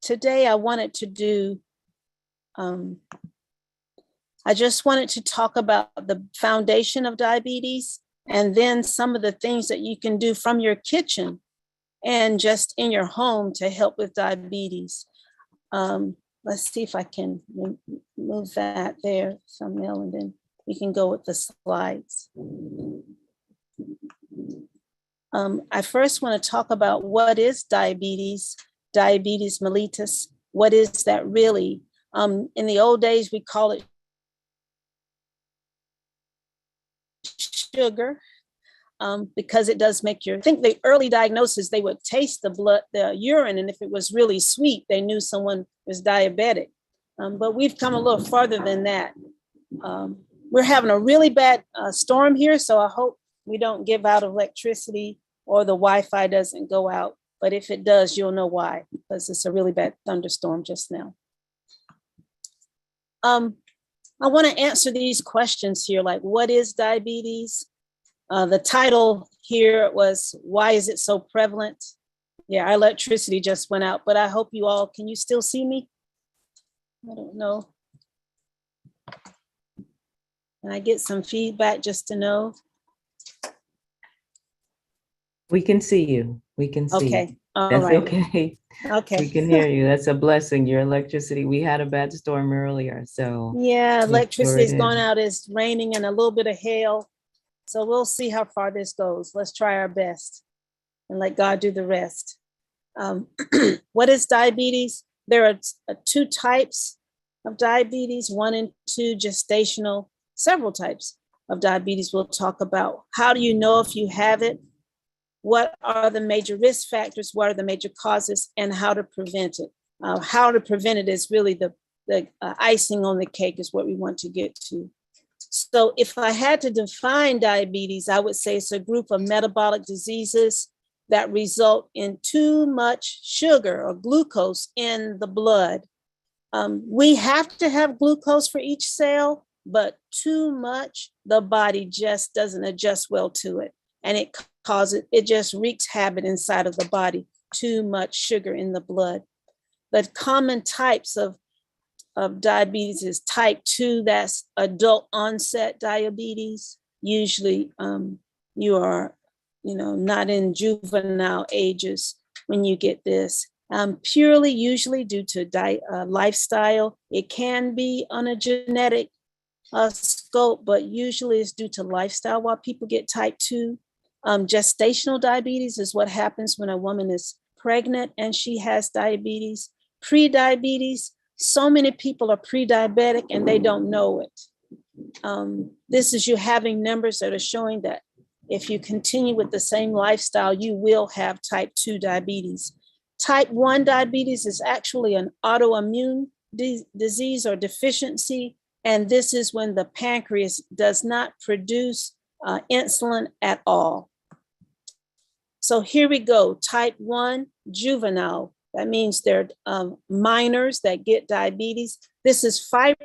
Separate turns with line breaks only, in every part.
today I wanted to do, I just wanted to talk about the foundation of diabetes and then some of the things that you can do from your kitchen and just in your home to help with diabetes. Let's see if I can move that there, thumbnail, and then we can go with the slides. I first want to talk about what is diabetes mellitus. What is that really? In the old days, we call it sugar because it does make I think the early diagnosis, they would taste the urine, and if it was really sweet, they knew someone was diabetic. But we've come a little farther than that. We're having a really bad storm here, so I hope we don't give out electricity or the Wi-Fi doesn't go out. But if it does, you'll know why, because it's a really bad thunderstorm just now. I want to answer these questions here, like what is diabetes? The title here was, why is it so prevalent? Yeah, our electricity just went out, but I hope you all, can you still see me? I don't know. Can I get some feedback just to know?
We can see you. We can see.
Okay. All
That's
right.
okay.
Okay.
We can hear you. That's a blessing. Your electricity. We had a bad storm earlier, so.
Yeah, electricity is going out. It's raining and a little bit of hail. So we'll see how far this goes. Let's try our best and let God do the rest. What is diabetes? There are two types of diabetes, 1 and 2 gestational, several types of diabetes we'll talk about. How do you know if you have it? What are the major risk factors? What are the major causes, and how to prevent it? How to prevent it is really the icing on the cake is what we want to get to. So if I had to define diabetes, I would say it's a group of metabolic diseases that result in too much sugar or glucose in the blood. We have to have glucose for each cell, but too much, the body just doesn't adjust well to it. And it just wreaks havoc inside of the body, too much sugar in the blood. The common types of diabetes is type 2, that's adult onset diabetes. Usually you are, not in juvenile ages when you get this. Purely usually due to lifestyle. It can be on a genetic scope, but usually it's due to lifestyle while people get type 2. Gestational diabetes is what happens when a woman is pregnant and she has diabetes. Pre-diabetes, so many people are pre-diabetic and they don't know it. This is you having numbers that are showing that if you continue with the same lifestyle, you will have type 2 diabetes. Type 1 diabetes is actually an autoimmune disease or deficiency, and this is when the pancreas does not produce insulin at all. So here we go, type 1, juvenile. That means they're minors that get diabetes. This is 5%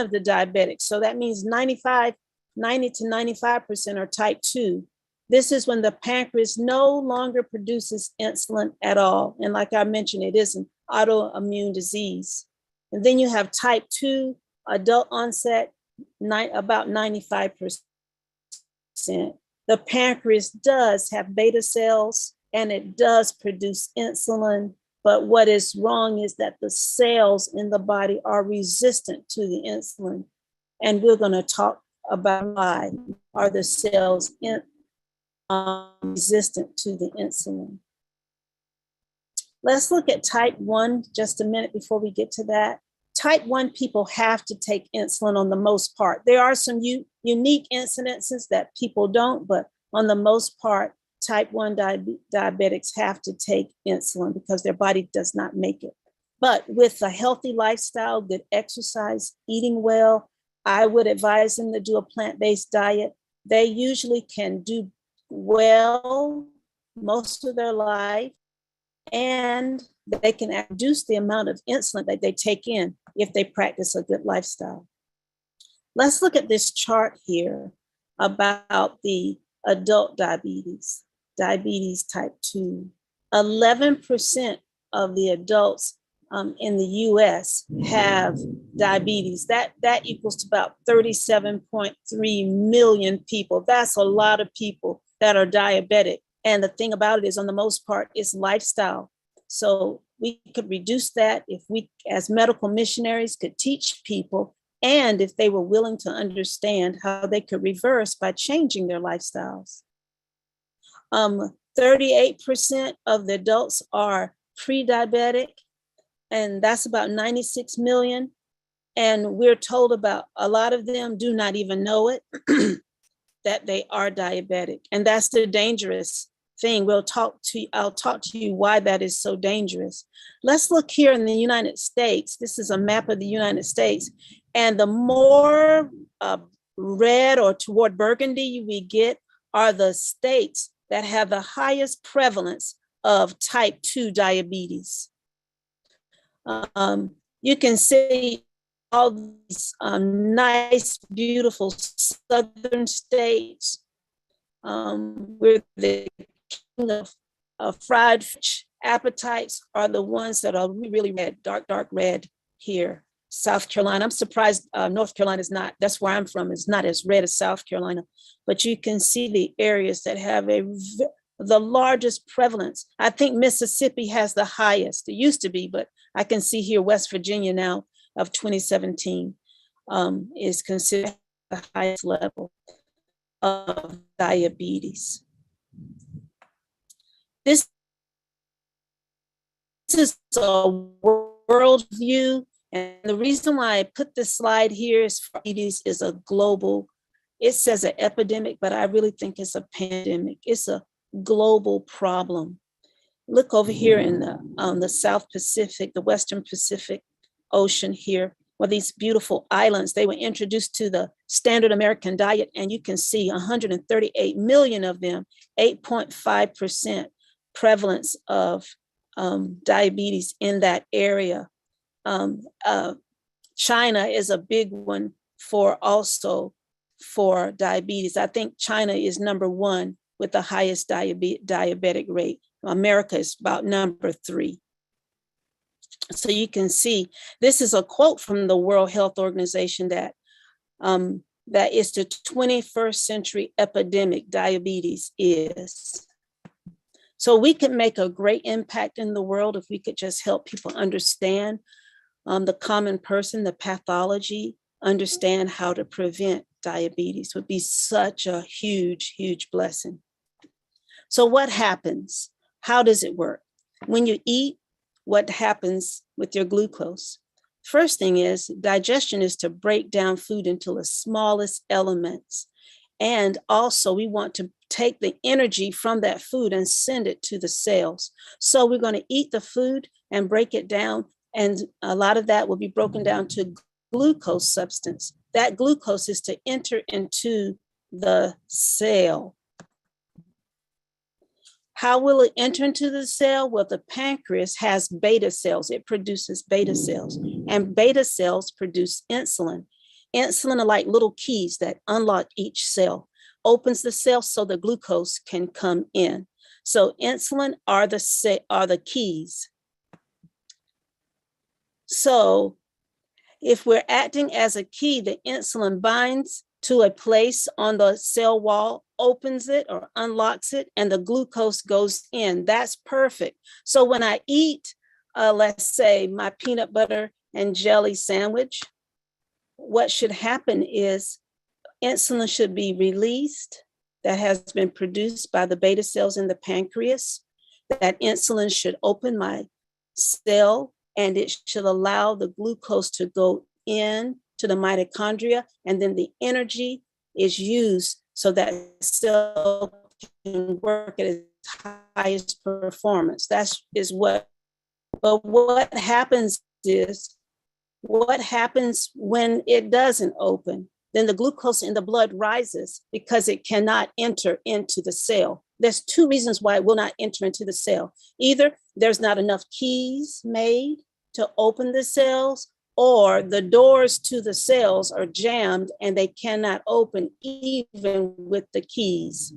of the diabetics. So that means 90 to 95% are type 2. This is when the pancreas no longer produces insulin at all. And like I mentioned, it is an autoimmune disease. And then you have type 2, adult onset, about 95%. The pancreas does have beta cells and it does produce insulin. But what is wrong is that the cells in the body are resistant to the insulin. And we're going to talk about why are the cells resistant to the insulin. Let's look at type 1 just a minute before we get to that. Type 1 people have to take insulin on the most part. There are some unique incidences that people don't, but on the most part, type 1 diabetics have to take insulin because their body does not make it. But with a healthy lifestyle, good exercise, eating well, I would advise them to do a plant-based diet. They usually can do well most of their life, and they can reduce the amount of insulin that they take in if they practice a good lifestyle. Let's look at this chart here about the adult diabetes type 2. 11% of the adults in the US have diabetes. That equals to about 37.3 million people. That's a lot of people that are diabetic. And the thing about it is, on the most part, it's lifestyle. So we could reduce that if we, as medical missionaries, could teach people, and if they were willing to understand how they could reverse by changing their lifestyles. 38% of the adults are pre-diabetic, and that's about 96 million. And we're told about a lot of them do not even know it, that they are diabetic. And that's the dangerous thing. I'll talk to you why that is so dangerous. Let's look here in the United States. This is a map of the United States. And the more red or toward burgundy we get are the states that have the highest prevalence of type 2 diabetes. You can see all these nice, beautiful southern states where the king of fried fish appetites are the ones that are really red, dark red here. South Carolina, I'm surprised North Carolina is not, that's where I'm from, is not as red as South Carolina, but you can see the areas that have the largest prevalence. I think Mississippi has the highest. It used to be, but I can see here West Virginia now of 2017 is considered the highest level of diabetes. This is a world view, and the reason why I put this slide here is diabetes is a global, it says an epidemic, but I really think it's a pandemic. It's a global problem. Look over here in the South Pacific, the Western Pacific Ocean here, where these beautiful islands, they were introduced to the standard American diet, and you can see 138 million of them, 8.5% prevalence of diabetes in that area. China is a big one for diabetes. I think China is number one with the highest diabetic rate. America is about number 3. So you can see, this is a quote from the World Health Organization that is the 21st century epidemic diabetes is. So we could make a great impact in the world if we could just help people understand the common person, the pathology, understand how to prevent diabetes would be such a huge, huge blessing. So what happens? How does it work? When you eat, what happens with your glucose? First thing is, digestion is to break down food into the smallest elements. And also we want to take the energy from that food and send it to the cells. So we're going to eat the food and break it down. And a lot of that will be broken down to glucose substance. That glucose is to enter into the cell. How will it enter into the cell? Well, the pancreas has beta cells. It produces beta cells, and beta cells produce insulin. Insulin are like little keys that unlock each cell, opens the cell so the glucose can come in. So insulin are the keys. So if we're acting as a key, the insulin binds to a place on the cell wall, opens it or unlocks it, and the glucose goes in. That's perfect. So when I eat, let's say my peanut butter and jelly sandwich, what should happen is insulin should be released that has been produced by the beta cells in the pancreas. That insulin should open my cell, and it should allow the glucose to go in to the mitochondria, and then the energy is used so that cell can work at its highest performance. But what happens when it doesn't open? Then the glucose in the blood rises because it cannot enter into the cell. There's 2 reasons why it will not enter into the cell. Either there's not enough keys made to open the cells, or the doors to the cells are jammed and they cannot open even with the keys.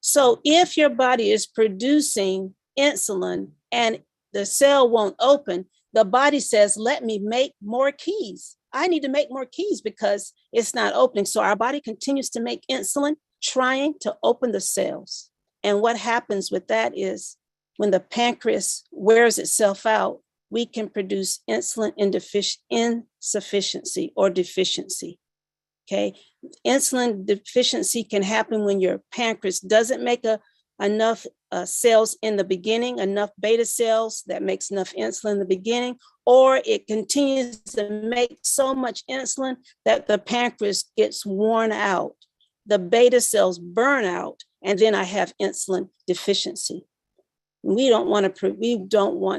So if your body is producing insulin and the cell won't open, the body says, let me make more keys. I need to make more keys because it's not opening. So our body continues to make insulin, trying to open the cells. And what happens with that is when the pancreas wears itself out, we can produce insulin insufficiency or deficiency. Okay. Insulin deficiency can happen when your pancreas doesn't make enough cells in the beginning, enough beta cells that makes enough insulin in the beginning, or it continues to make so much insulin that the pancreas gets worn out. The beta cells burn out, and then I have insulin deficiency. We don't want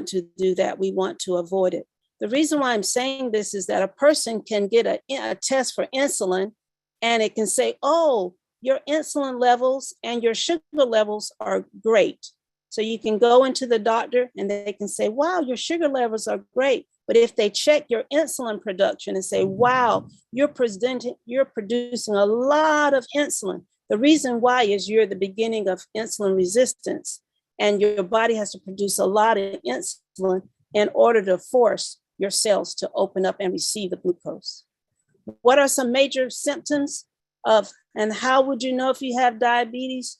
to do that. We want to avoid it. The reason why I'm saying this is that a person can get a test for insulin, and it can say, oh, your insulin levels and your sugar levels are great. So you can go into the doctor and they can say, wow, your sugar levels are great. But if they check your insulin production and say, wow, you're producing a lot of insulin. The reason why is you're the beginning of insulin resistance, and your body has to produce a lot of insulin in order to force your cells to open up and receive the glucose. What are some major symptoms of, and how would you know if you have diabetes?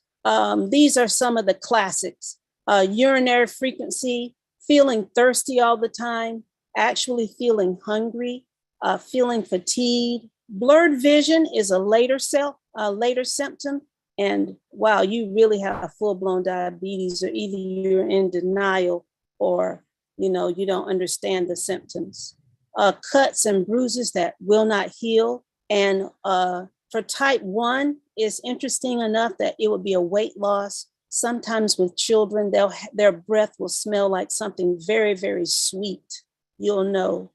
These are some of the classics. Urinary frequency, feeling thirsty all the time, actually feeling hungry, feeling fatigued. Blurred vision is a later symptom. And wow, you really have full-blown diabetes, or either you're in denial or you don't understand the symptoms. Cuts and bruises that will not heal. And for type 1, it's interesting enough that it would be a weight loss. Sometimes with children, their breath will smell like something very, very sweet. You'll know.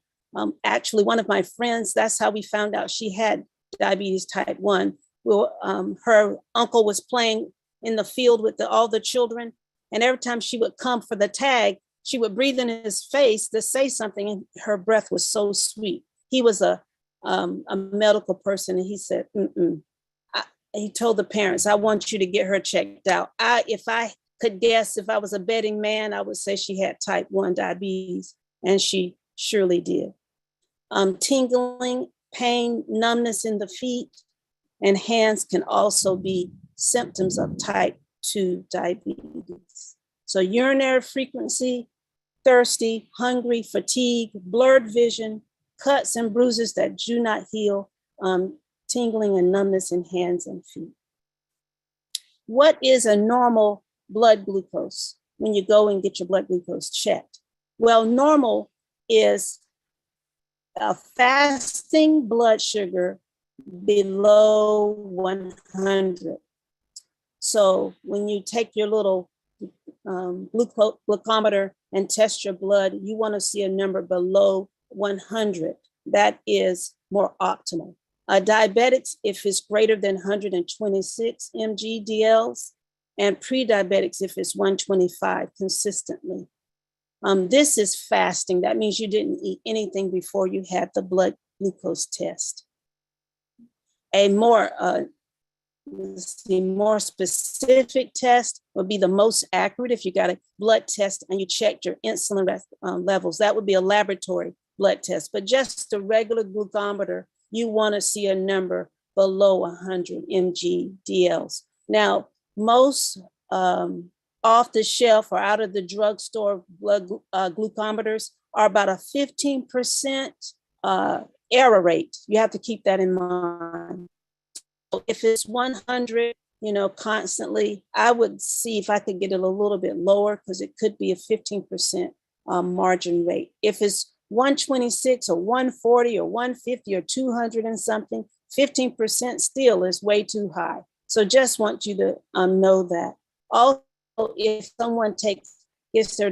Actually, one of my friends, that's how we found out she had diabetes type 1. Well, her uncle was playing in the field with all the children. And every time she would come for the tag, she would breathe in his face to say something, and her breath was so sweet. He was a medical person, and he said, he told the parents, I want you to get her checked out. If I could guess, if I was a betting man, I would say she had type 1 diabetes, and she surely did. Tingling, pain, numbness in the feet and hands can also be symptoms of type 2 diabetes. So urinary frequency, thirsty, hungry, fatigue, blurred vision, cuts and bruises that do not heal, tingling and numbness in hands and feet. What is a normal blood glucose when you go and get your blood glucose checked? Well, normal is a fasting blood sugar below 100. So when you take your little glucometer and test your blood, you want to see a number below 100. That is more optimal. Diabetics, if it's greater than 126 mg/dL, and pre-diabetics if it's 125 consistently. This is fasting. That means you didn't eat anything before you had the blood glucose test. A more specific test would be the most accurate if you got a blood test and you checked your insulin levels. That would be a laboratory blood test. But just a regular glucometer, you want to see a number below 100 mg/dL. Now, most off the shelf or out of the drugstore blood glucometers are about a 15% error rate. You have to keep that in mind. So if it's 100, constantly, I would see if I could get it a little bit lower because it could be a 15% margin rate. If it's 126 or 140 or 150 or 200 and something, 15% still is way too high. So just want you to know that. Also, if someone gets their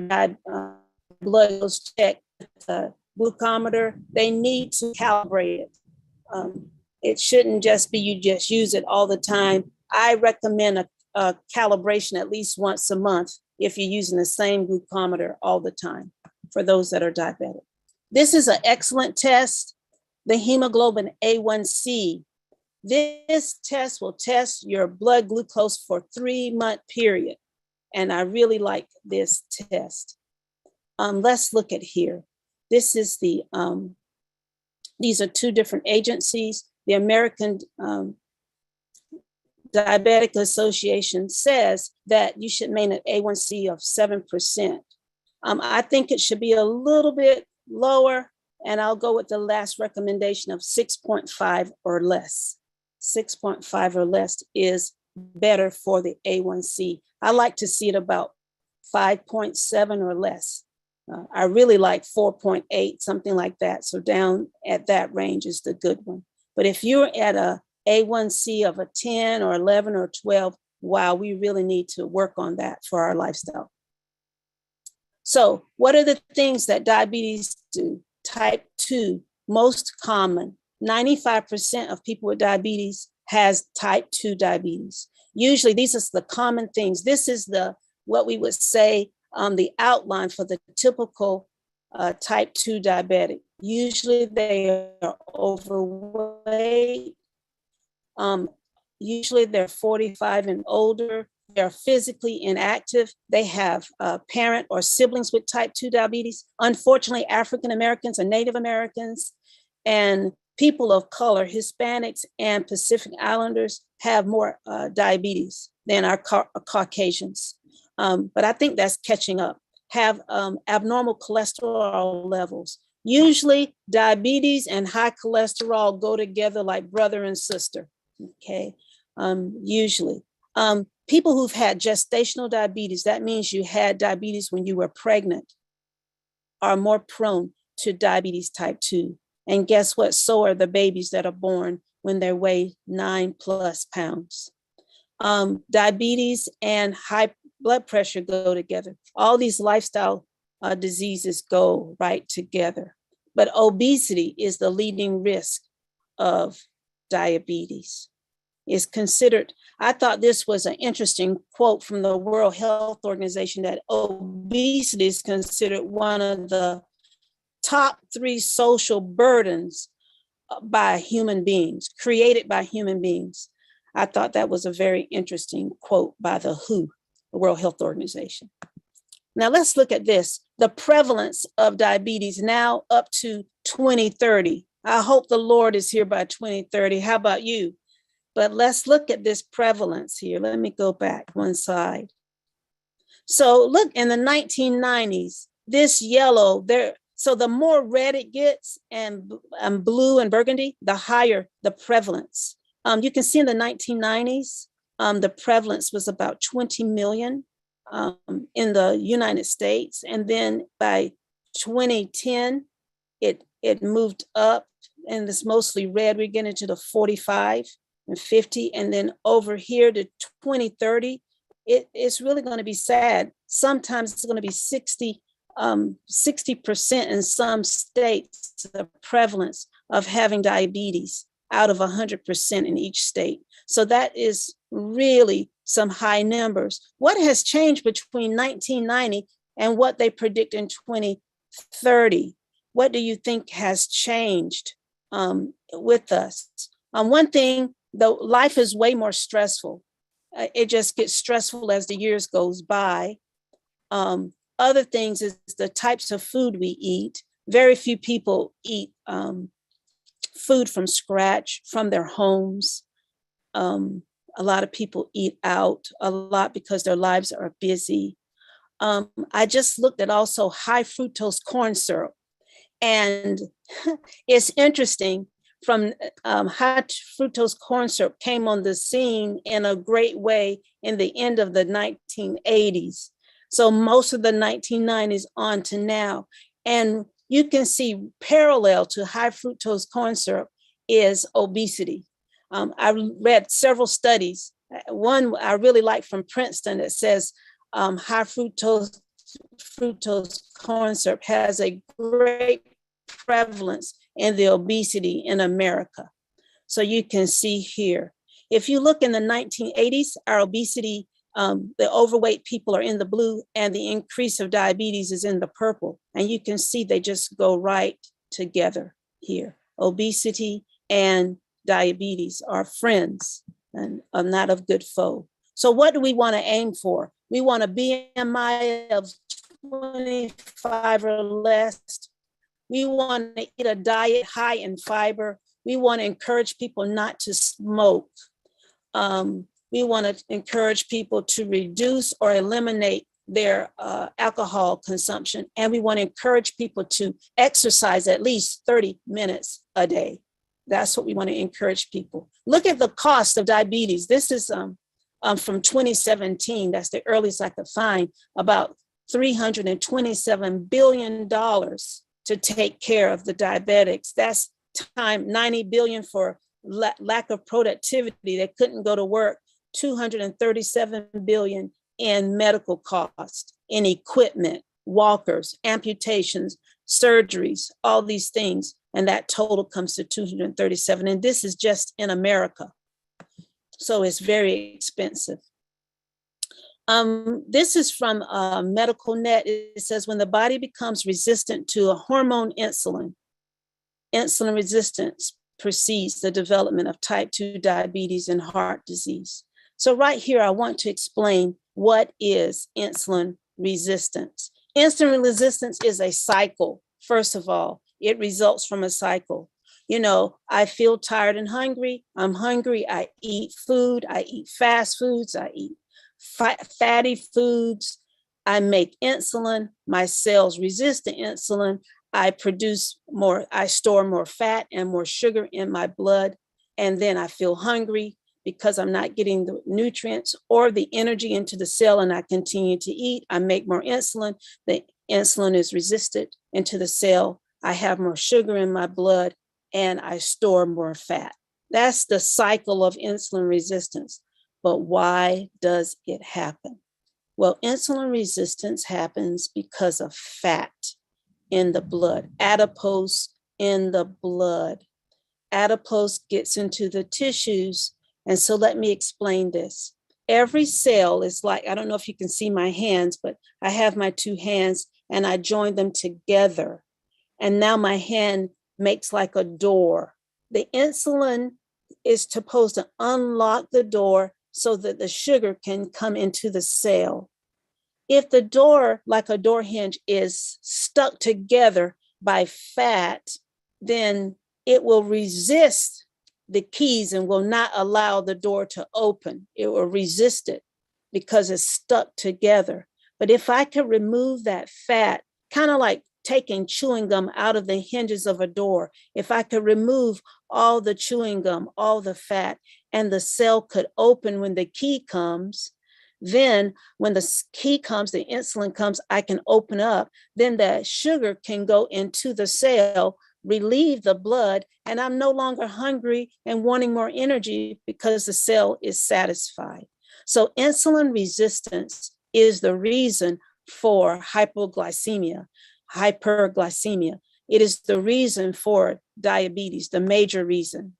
blood checked with a glucometer, they need to calibrate it. It shouldn't just be you just use it all the time. I recommend a calibration at least once a month if you're using the same glucometer all the time for those that are diabetic. This is an excellent test, the hemoglobin A1C. This test will test your blood glucose for a 3-month period. And I really like this test. Let's look at here. This is these are two different agencies. The American Diabetic Association says that you should maintain an A1C of 7%. I think it should be a little bit lower, and I'll go with the last recommendation of 6.5 or less. 6.5 or less is better for the A1C. I like to see it about 5.7 or less. I really like 4.8, something like that. So down at that range is the good one. But if you're at a A1C of a 10 or 11 or 12, wow, we really need to work on that for our lifestyle. So what are the things that diabetes do? Type 2, most common. 95% of people with diabetes has type 2 diabetes. Usually these are the common things. This is what we would say the outline for the typical type 2 diabetic. Usually they are overweight. Usually they're 45 and older. They're physically inactive. They have a parent or siblings with type 2 diabetes. Unfortunately, African Americans and Native Americans and people of color, Hispanics and Pacific Islanders have more diabetes than our Caucasians. But I think that's catching up. Have abnormal cholesterol levels. Usually diabetes and high cholesterol go together like brother and sister, okay? Usually. People who've had gestational diabetes, that means you had diabetes when you were pregnant, are more prone to diabetes type 2. And guess what? So are the babies that are born when they weigh 9+ pounds. Diabetes and high blood pressure go together. All these lifestyle diseases go right together. But obesity is the leading risk of diabetes. Is considered, I thought this was an interesting quote from the World Health Organization, that obesity is considered one of the top 3 social burdens by human beings, created by human beings. I thought that was a very interesting quote by the WHO, the World Health Organization. Now let's look at this, the prevalence of diabetes now up to 2030. I hope the Lord is here by 2030. How about you? But let's look at this prevalence here. Let me go back one slide. So look, in the 1990s, this yellow there, so the more red it gets and blue and burgundy, the higher the prevalence. You can see in the 1990s, the prevalence was about 20 million in the United States. And then by 2010, it moved up, and it's mostly red. We're getting to the 45 and 50. And then over here to 2030, it's really going to be sad. Sometimes it's going to be 60% in some states, the prevalence of having diabetes out of 100% in each state. So that is really some high numbers. What has changed between 1990 and what they predict in 2030? What do you think has changed with us? One thing, though, life is way more stressful. It just gets stressful as the years goes by. Other things is the types of food we eat. Very few people eat food from scratch, from their homes. A lot of people eat out a lot because their lives are busy. I just looked at also high fructose corn syrup. And it's interesting, from high fructose corn syrup came on the scene in a great way in the end of the 1980s. So most of the 1990s on to now. And you can see parallel to high fructose corn syrup is obesity. I read several studies. One I really like from Princeton that says high fructose corn syrup has a great prevalence in the obesity in America. So you can see here, if you look in the 1980s, our obesity, the overweight people are in the blue and the increase of diabetes is in the purple. And you can see they just go right together here. Obesity and diabetes are friends and are not a good foe. So what do we want to aim for? We want a BMI of 25 or less. We want to eat a diet high in fiber. We want to encourage people not to smoke. We want to encourage people to reduce or eliminate their alcohol consumption. And we want to encourage people to exercise at least 30 minutes a day. That's what we want to encourage people. Look at the cost of diabetes. This is from 2017. That's the earliest I could find, about $327 billion to take care of the diabetics. That's time 90 billion for lack of productivity. They couldn't go to work. 237 billion in medical costs, in equipment, walkers, amputations, surgeries, all these things. And that total comes to 237. And this is just in America. So it's very expensive. This is from Medical Net. It says, when the body becomes resistant to a hormone insulin, insulin resistance precedes the development of type 2 diabetes and heart disease. So right here, I want to explain what is insulin resistance. Insulin resistance is a cycle. First of all, it results from a cycle. You know, I feel tired and hungry. I'm hungry. I eat food. I eat fast foods. I eat fatty foods. I make insulin. My cells resist the insulin. I produce more, I store more fat and more sugar in my blood. And then I feel hungry because I'm not getting the nutrients or the energy into the cell, and I continue to eat. I make more insulin. The insulin is resisted into the cell. I have more sugar in my blood and I store more fat. That's the cycle of insulin resistance. But why does it happen? Well, insulin resistance happens because of fat in the blood, adipose in the blood. Adipose gets into the tissues. And so let me explain this. Every cell is like, I don't know if you can see my hands, but I have my two hands and I join them together. And now my hand makes like a door. The insulin is supposed to unlock the door so that the sugar can come into the cell. If the door, like a door hinge, is stuck together by fat, then it will resist the keys and will not allow the door to open. It will resist it because it's stuck together. But if I could remove that fat, kind of like taking chewing gum out of the hinges of a door, if I could remove all the chewing gum, all the fat, and the cell could open when the key comes, then when the key comes, the insulin comes, I can open up, then the sugar can go into the cell, relieve the blood, and I'm no longer hungry and wanting more energy because the cell is satisfied. So insulin resistance is the reason for hypoglycemia, hyperglycemia. It is the reason for diabetes, the major reason.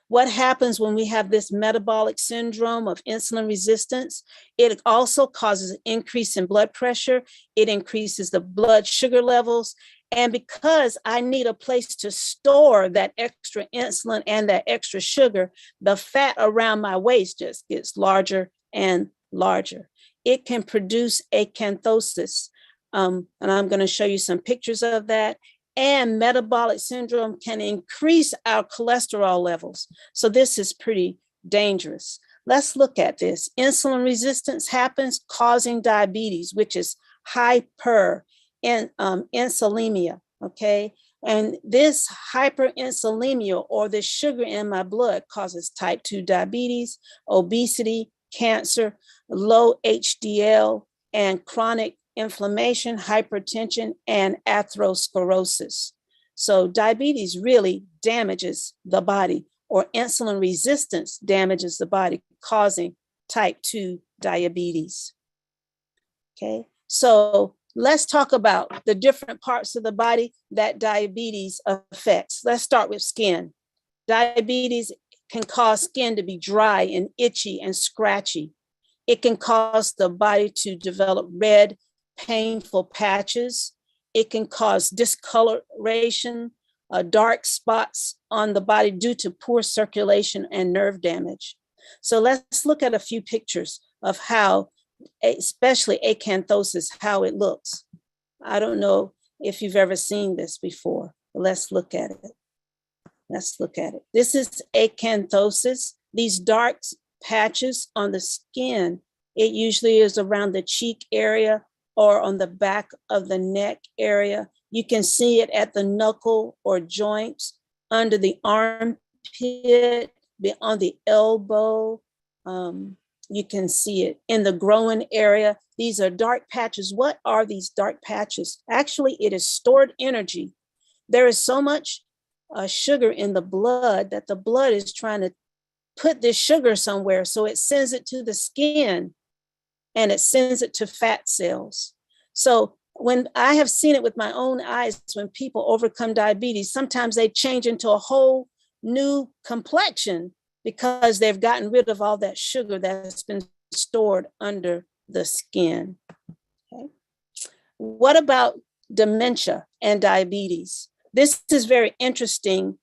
What happens when we have this metabolic syndrome of insulin resistance? It also causes an increase in blood pressure. It increases the blood sugar levels. And because I need a place to store that extra insulin and that extra sugar, the fat around my waist just gets larger and larger. It can produce acanthosis. And I'm going to show you some pictures of that. And metabolic syndrome can increase our cholesterol levels. So this is pretty dangerous. Let's look at this. Insulin resistance happens causing diabetes, which is hyperinsulinemia, okay? And this hyperinsulinemia, or the sugar in my blood, causes type 2 diabetes, obesity, cancer, low HDL, and chronic inflammation, hypertension, and atherosclerosis. So diabetes really damages the body, or insulin resistance damages the body, causing type 2 diabetes. Okay, so let's talk about the different parts of the body that diabetes affects. Let's start with skin. Diabetes can cause skin to be dry and itchy and scratchy. It can cause the body to develop red, painful patches. It can cause discoloration, dark spots on the body due to poor circulation and nerve damage. So let's look at a few pictures of how especially acanthosis, how it looks. I don't know if you've ever seen this before. Let's look at it. Let's look at it. This is acanthosis. These dark patches on the skin, it usually is around the cheek area or on the back of the neck area. You can see it at the knuckle or joints, under the armpit, on the elbow. You can see it in the groin area. These are dark patches. What are these dark patches? Actually, it is stored energy. There is so much sugar in the blood that the blood is trying to put this sugar somewhere. So it sends it to the skin and it sends it to fat cells. So when I have seen it with my own eyes, when people overcome diabetes, sometimes they change into a whole new complexion because they've gotten rid of all that sugar that's been stored under the skin. Okay. What about dementia and diabetes? This is very interesting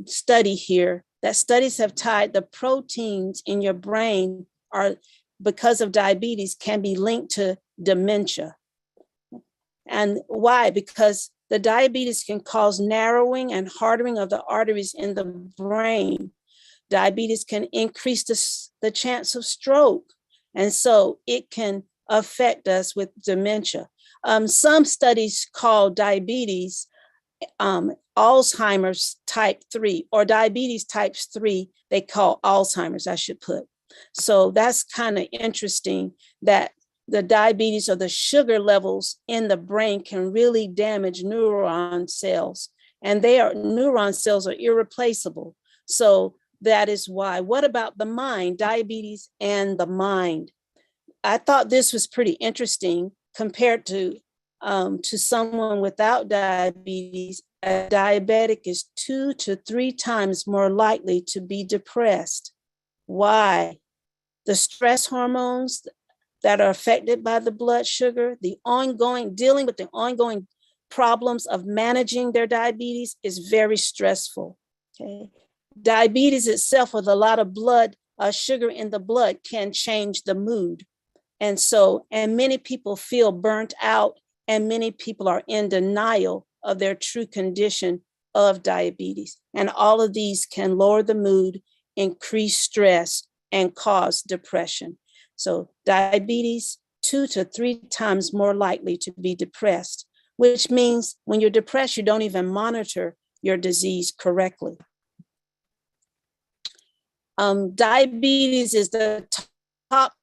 study here, that studies have tied the proteins in your brain are, because of diabetes, can be linked to dementia. And why? Because the diabetes can cause narrowing and hardening of the arteries in the brain. Diabetes can increase the chance of stroke. And so it can affect us with dementia. Some studies call diabetes Alzheimer's type 3, or diabetes types 3, they call Alzheimer's, I should put. So that's kind of interesting that the diabetes or the sugar levels in the brain can really damage neuron cells, and neuron cells are irreplaceable. So that is why. What about the mind, diabetes and the mind? I thought this was pretty interesting compared to someone without diabetes. A diabetic is 2 to 3 times more likely to be depressed. Why? The stress hormones that are affected by the blood sugar, dealing with the ongoing problems of managing their diabetes is very stressful. Okay. Diabetes itself, with a lot of blood, sugar in the blood, can change the mood. And many people feel burnt out, and many people are in denial of their true condition of diabetes. And all of these can lower the mood, increase stress, and cause depression. So diabetes, 2 to 3 times more likely to be depressed, which means when you're depressed, you don't even monitor your disease correctly. Diabetes is the top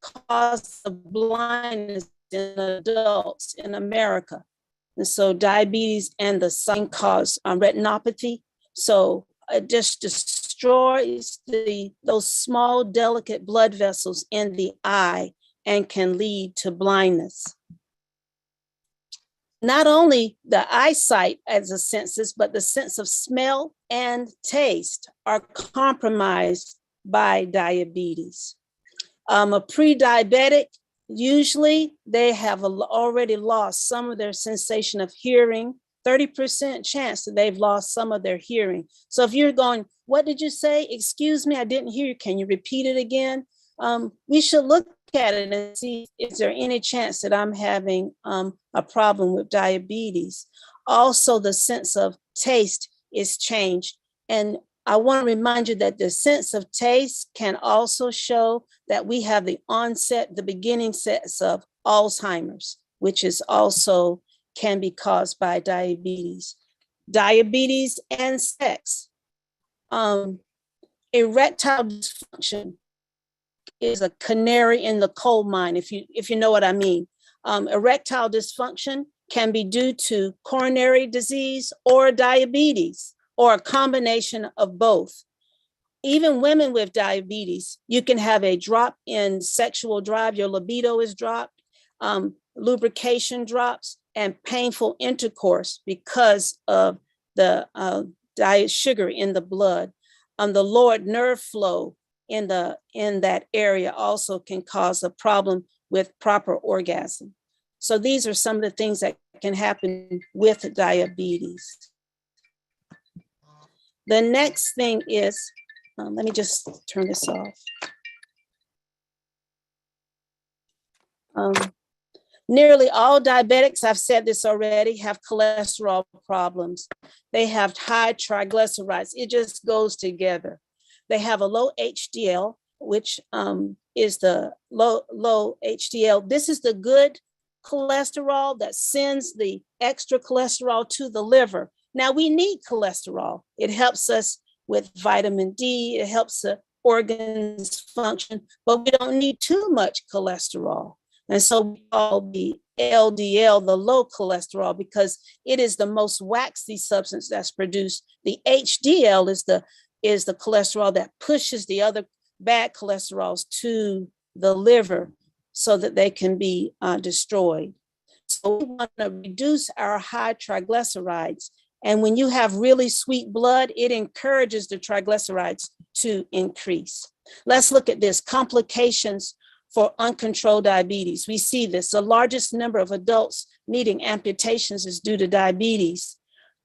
cause of blindness in adults in America. And so diabetes and the sun cause retinopathy. So it just destroys those small, delicate blood vessels in the eye and can lead to blindness. Not only the eyesight as a senses, but the sense of smell and taste are compromised by diabetes. A pre-diabetic, usually they have already lost some of their sensation of hearing, 30% chance that they've lost some of their hearing. So if you're going, what did you say? Excuse me, I didn't hear you. Can you repeat it again? We should look at it and see, is there any chance that I'm having a problem with diabetes? Also, the sense of taste is changed. And I want to remind you that the sense of taste can also show that we have the beginning sets of Alzheimer's, which is also can be caused by diabetes. Diabetes and sex. Erectile dysfunction is a canary in the coal mine, if you know what I mean. Erectile dysfunction can be due to coronary disease or diabetes, or a combination of both. Even women with diabetes, you can have a drop in sexual drive, your libido is dropped, lubrication drops, and painful intercourse because of the sugar in the blood. The lowered nerve flow in that area also can cause a problem with proper orgasm. So these are some of the things that can happen with diabetes. The next thing is, let me just turn this off. Um, Nearly all diabetics, I've said this already, have cholesterol problems. They have high triglycerides. It just goes together. They have a low HDL, which is the low HDL. This is the good cholesterol that sends the extra cholesterol to the liver. Now, we need cholesterol. It helps us with vitamin D. It helps the organs function, but we don't need too much cholesterol. And so we call the LDL the low cholesterol because it is the most waxy substance that's produced. The HDL is the cholesterol that pushes the other bad cholesterols to the liver so that they can be destroyed. So we want to reduce our high triglycerides. And when you have really sweet blood, it encourages the triglycerides to increase. Let's look at this, complications for uncontrolled diabetes. We see this. The largest number of adults needing amputations is due to diabetes.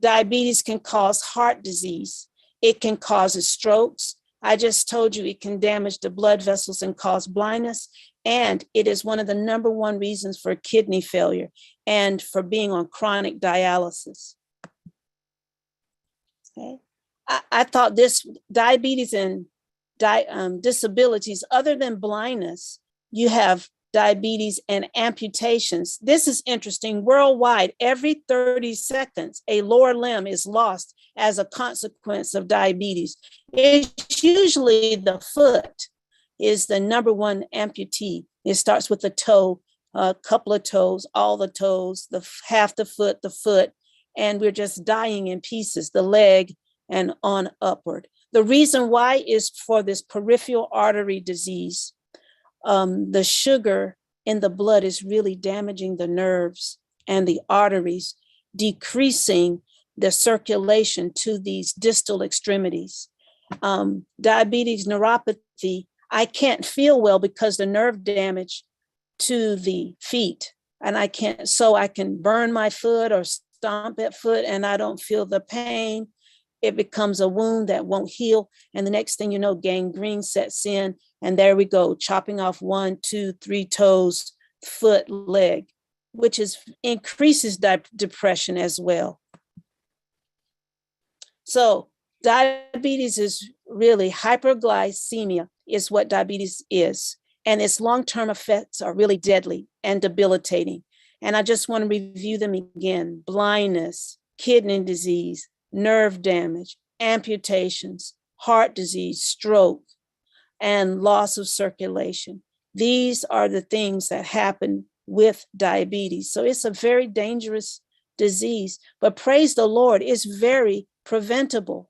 Diabetes can cause heart disease. It can cause strokes. I just told you it can damage the blood vessels and cause blindness. And it is one of the number one reasons for kidney failure and for being on chronic dialysis. Okay. I thought this diabetes and disabilities other than blindness, you have diabetes and amputations. This is interesting. Worldwide, every 30 seconds, a lower limb is lost as a consequence of diabetes. It's usually the foot is the number one amputee. It starts with the toe, a couple of toes, all the toes, half the foot, and we're just dying in pieces, the leg and on upward. The reason why is for this peripheral artery disease. The sugar in the blood is really damaging the nerves and the arteries, decreasing the circulation to these distal extremities. Diabetes neuropathy, I can't feel well because the nerve damage to the feet, and I can burn my foot or stomp that foot and I don't feel the pain. It becomes a wound that won't heal. And the next thing you know, gangrene sets in. And there we go, chopping off 1, 2, 3 toes, foot, leg, which increases depression as well. So diabetes is really hyperglycemia is what diabetes is. And its long-term effects are really deadly and debilitating. And I just want to review them again: blindness, kidney disease, nerve damage, amputations, heart disease, stroke, and loss of circulation. These are the things that happen with diabetes. So it's a very dangerous disease, but praise the Lord, it's very preventable.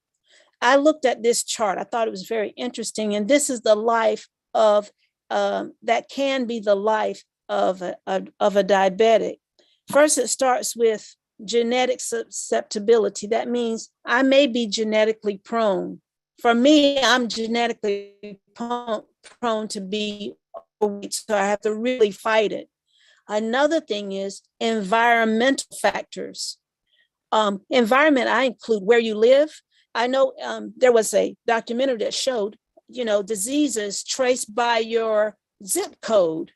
I looked at this chart. I thought it was very interesting. And this is the life of, that can be the life of a diabetic. First, it starts with genetic susceptibility. That means I may be genetically prone. For me, I'm genetically prone to be overweight, so I have to really fight it. Another thing is environmental factors. Environment, I include where you live. I know there was a documentary that showed, diseases traced by your zip code.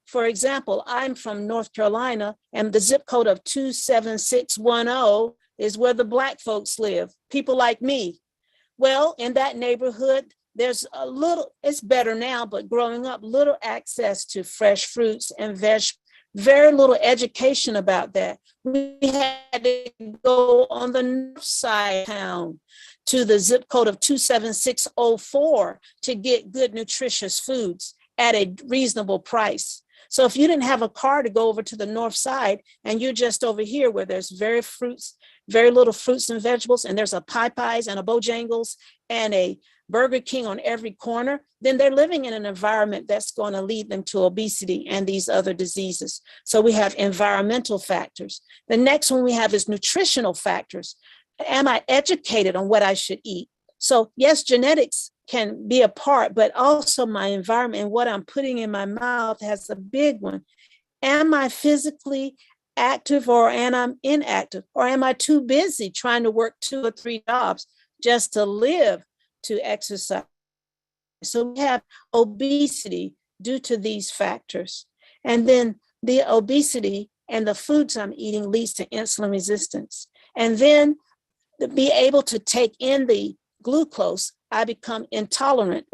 For example, I'm from North Carolina, and the zip code of 27610 is where the Black folks live, people like me. Well, in that neighborhood, there's it's better now, but growing up, little access to fresh fruits and vegetables, very little education about that. We had to go on the north side of town to the zip code of 27604 to get good, nutritious foods at a reasonable price. So if you didn't have a car to go over to the north side and you're just over here where there's very little fruits and vegetables, and there's a Popeyes and a Bojangles and a Burger King on every corner, then they're living in an environment that's going to lead them to obesity and these other diseases. So we have environmental factors. The next one we have is nutritional factors. Am I educated on what I should eat? So yes, genetics can be a part, but also my environment and what I'm putting in my mouth has a big one. Am I physically active or am I inactive? Or am I too busy trying to work 2 or 3 jobs just to live to exercise? So we have obesity due to these factors. And then the obesity and the foods I'm eating leads to insulin resistance. And then to be able to take in the glucose, I become intolerant.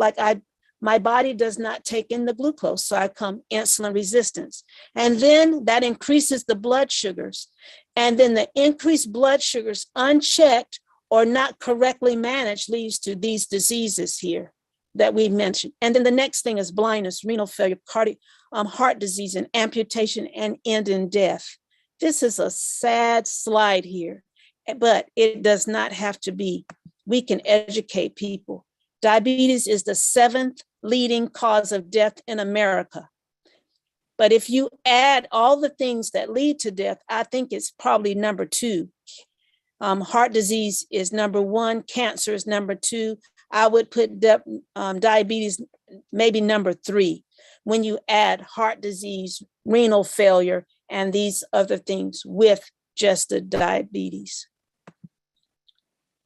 My body does not take in the glucose, so I become insulin resistance. And then that increases the blood sugars. And then the increased blood sugars unchecked or not correctly managed leads to these diseases here that we mentioned. And then the next thing is blindness, renal failure, heart disease, and amputation, and end in death. This is a sad slide here, but it does not have to be. We can educate people. Diabetes is the 7th leading cause of death in America. But if you add all the things that lead to death, I think it's probably number 2. Heart disease is number 1. Cancer is number 2. I would put diabetes maybe number 3 when you add heart disease, renal failure, and these other things with just the diabetes.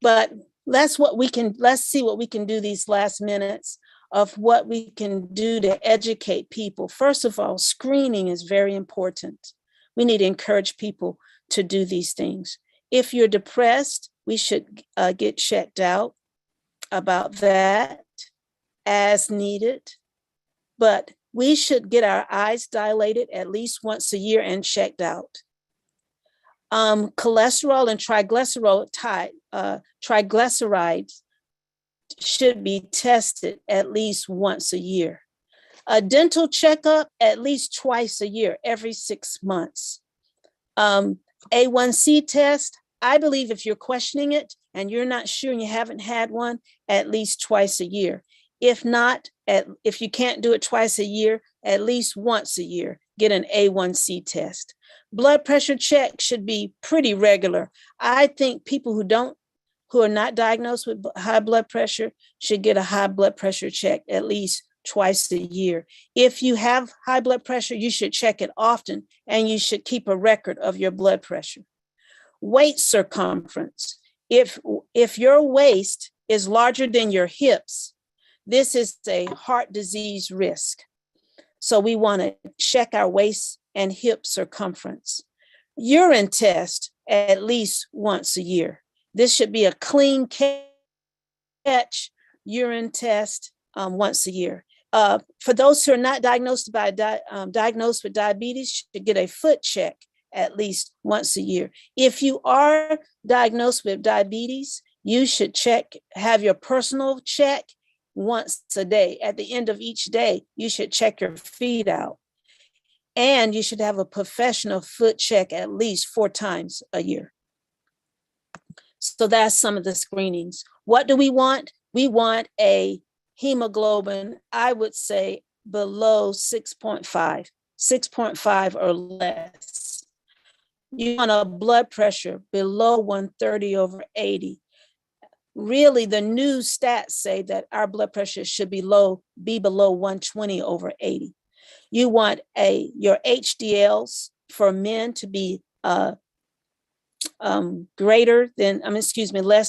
But let's see what we can do these last minutes of what we can do to educate people. First of all, screening is very important. We need to encourage people to do these things. If you're depressed, we should get checked out about that as needed. But we should get our eyes dilated at least once a year and checked out. Cholesterol and triglycerides should be tested at least once a year. A dental checkup at least twice a year, every 6 months. A1C test, I believe if you're questioning it and you're not sure and you haven't had one, at least twice a year. If not, if you can't do it twice a year, at least once a year, get an A1C test. Blood pressure check should be pretty regular. I think people who are not diagnosed with high blood pressure should get a high blood pressure check at least twice a year. If you have high blood pressure, you should check it often, and you should keep a record of your blood pressure. Waist circumference. If your waist is larger than your hips, this is a heart disease risk. So we want to check our waist and hip circumference. Urine test at least once a year. This should be a clean catch urine test once a year. For those who are not diagnosed with diabetes, should get a foot check at least once a year. If you are diagnosed with diabetes, you should have your personal check once a day. At the end of each day, you should check your feet out. And you should have a professional foot check at least 4 times a year. So that's some of the screenings. What do we want? We want a hemoglobin, I would say below 6.5, 6.5 or less. You want a blood pressure below 130/80. Really, the new stats say that our blood pressure should be below 120/80. You want your HDLs for men to be less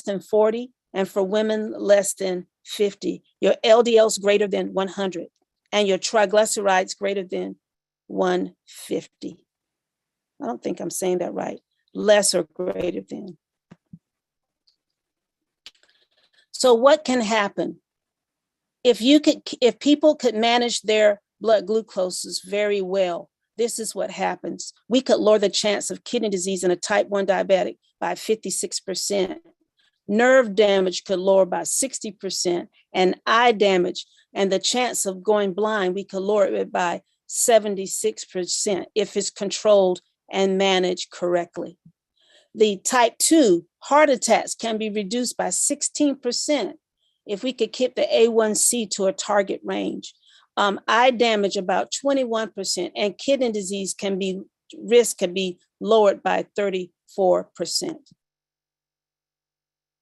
than 40, and for women less than 50. Your LDLs greater than 100, and your triglycerides greater than 150. I don't think I'm saying that right. Less or greater than. So what can happen? If people could manage their blood glucoses very well, this is what happens. We could lower the chance of kidney disease in a type 1 diabetic by 56%. Nerve damage could lower by 60%, and eye damage and the chance of going blind, we could lower it by 76% if it's controlled and managed correctly. The type 2 heart attacks can be reduced by 16% if we could keep the A1C to a target range. Eye damage about 21%, and kidney disease risk can be lowered by 34%.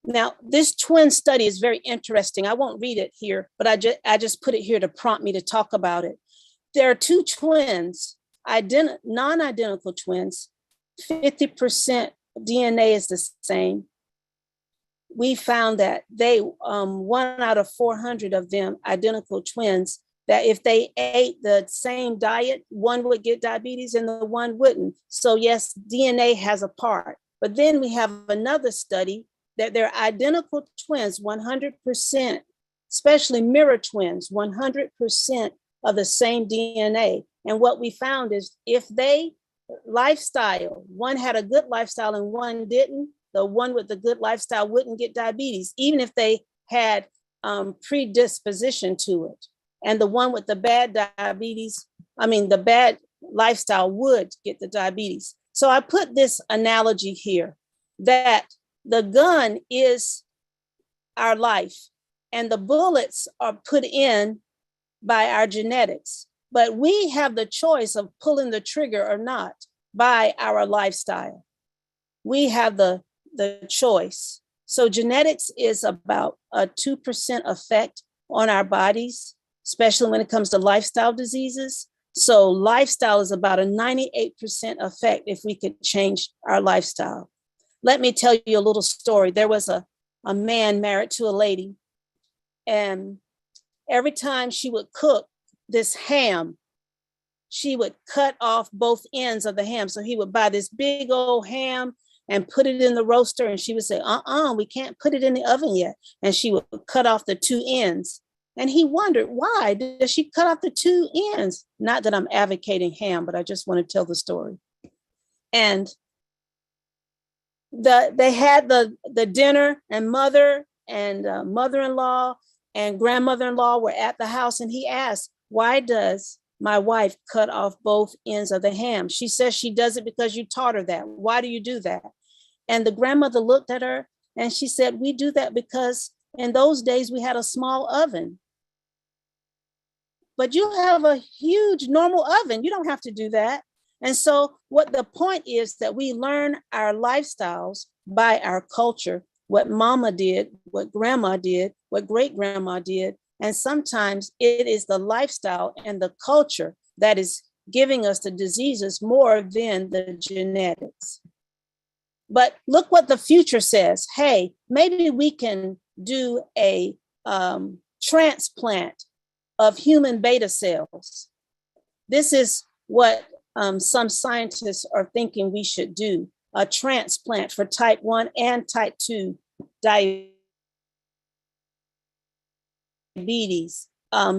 Now, this twin study is very interesting. I won't read it here, but I just put it here to prompt me to talk about it. There are 2 twins, non-identical twins, 50% DNA is the same. We found that 1 out of 400 of them, identical twins, that if they ate the same diet, one would get diabetes and the one wouldn't. So yes, DNA has a part. But then we have another study that they're identical twins, 100%, especially mirror twins, 100% of the same DNA. And what we found is if they lifestyle, one had a good lifestyle and one didn't, the one with the good lifestyle wouldn't get diabetes, even if they had predisposition to it. And the one with the bad diabetes, the bad lifestyle would get the diabetes. So I put this analogy here that the gun is our life and the bullets are put in by our genetics, but we have the choice of pulling the trigger or not by our lifestyle. We have the choice. So genetics is about a 2% effect on our bodies, especially when it comes to lifestyle diseases. So lifestyle is about a 98% effect if we could change our lifestyle. Let me tell you a little story. There was a man married to a lady, and every time she would cook this ham, she would cut off both ends of the ham. So he would buy this big old ham and put it in the roaster, and she would say, we can't put it in the oven yet. And she would cut off the two ends. And he wondered, why does she cut off the two ends? Not that I'm advocating ham, but I just want to tell the story. And they had the dinner, and mother and mother-in-law and grandmother-in-law were at the house, and he asked, why does my wife cut off both ends of the ham? She says she does it because you taught her that. Why do you do that? And the grandmother looked at her and she said, we do that because in those days we had a small oven. But you have a huge normal oven. You don't have to do that. And so what the point is that we learn our lifestyles by our culture, what mama did, what grandma did, what great grandma did. And sometimes it is the lifestyle and the culture that is giving us the diseases more than the genetics. But look what the future says. Hey, maybe we can do a transplant of human beta cells. This is what some scientists are thinking we should do, a transplant for type 1 and type 2 diabetes,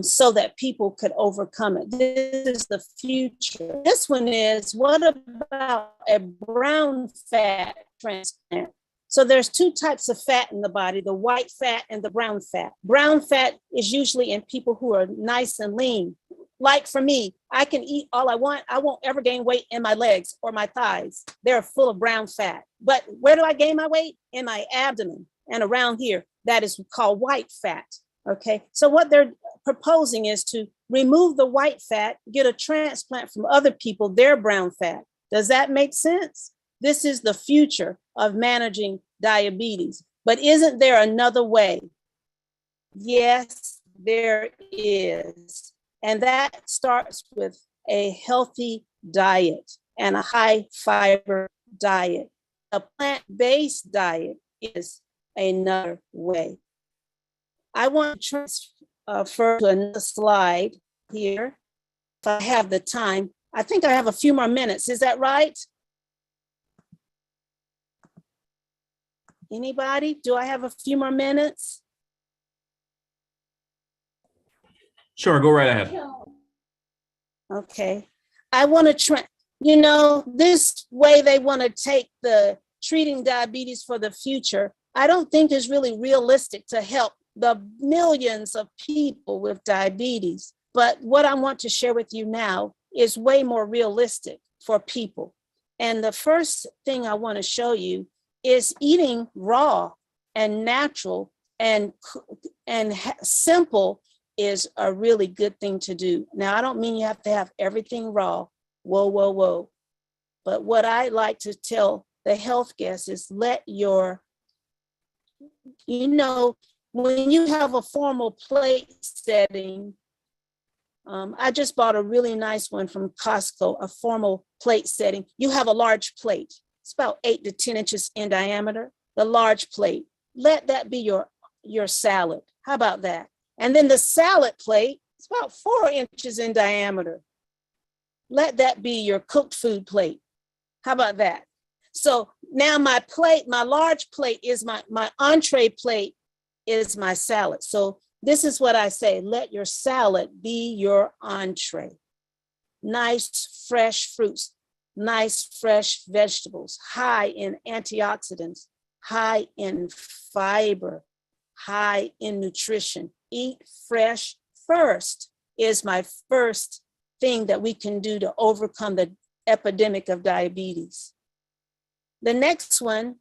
so that people could overcome it. This is the future. This one is, what about a brown fat transplant? So there's two types of fat in the body, the white fat and the brown fat. Brown fat is usually in people who are nice and lean. Like for me, I can eat all I want. I won't ever gain weight in my legs or my thighs. They're full of brown fat. But where do I gain my weight? In my abdomen and around here. That is called white fat. Okay, so what they're proposing is to remove the white fat, get a transplant from other people, their brown fat. Does that make sense? This is the future of managing diabetes. But isn't there another way? Yes, there is. And that starts with a healthy diet and a high fiber diet. A plant-based diet is another way. I want to transfer to another slide here. If I have the time, I think I have a few more minutes. Is that right? Anybody? Do I have a few more minutes?
Sure, go right ahead.
Okay. I want to this way they want to take the treating diabetes for the future, I don't think is really realistic to help the millions of people with diabetes. But what I want to share with you now is way more realistic for people. And the first thing I want to show you is eating raw and natural and simple is a really good thing to do. Now, I don't mean you have to have everything raw. Whoa, whoa, whoa. But what I like to tell the health guests is when you have a formal plate setting, I just bought a really nice one from Costco, a formal plate setting. You have a large plate. It's about 8 to 10 inches in diameter, the large plate. Let that be your salad. How about that? And then the salad plate, It's about 4 inches in diameter. Let that be your cooked food plate. How about that? So now my plate, my large plate is my entree plate is my salad. So this is what I say, let your salad be your entree. Nice fresh fruits, nice fresh vegetables, high in antioxidants, high in fiber, high in nutrition. Eat fresh first is my first thing that we can do to overcome the epidemic of diabetes. The next one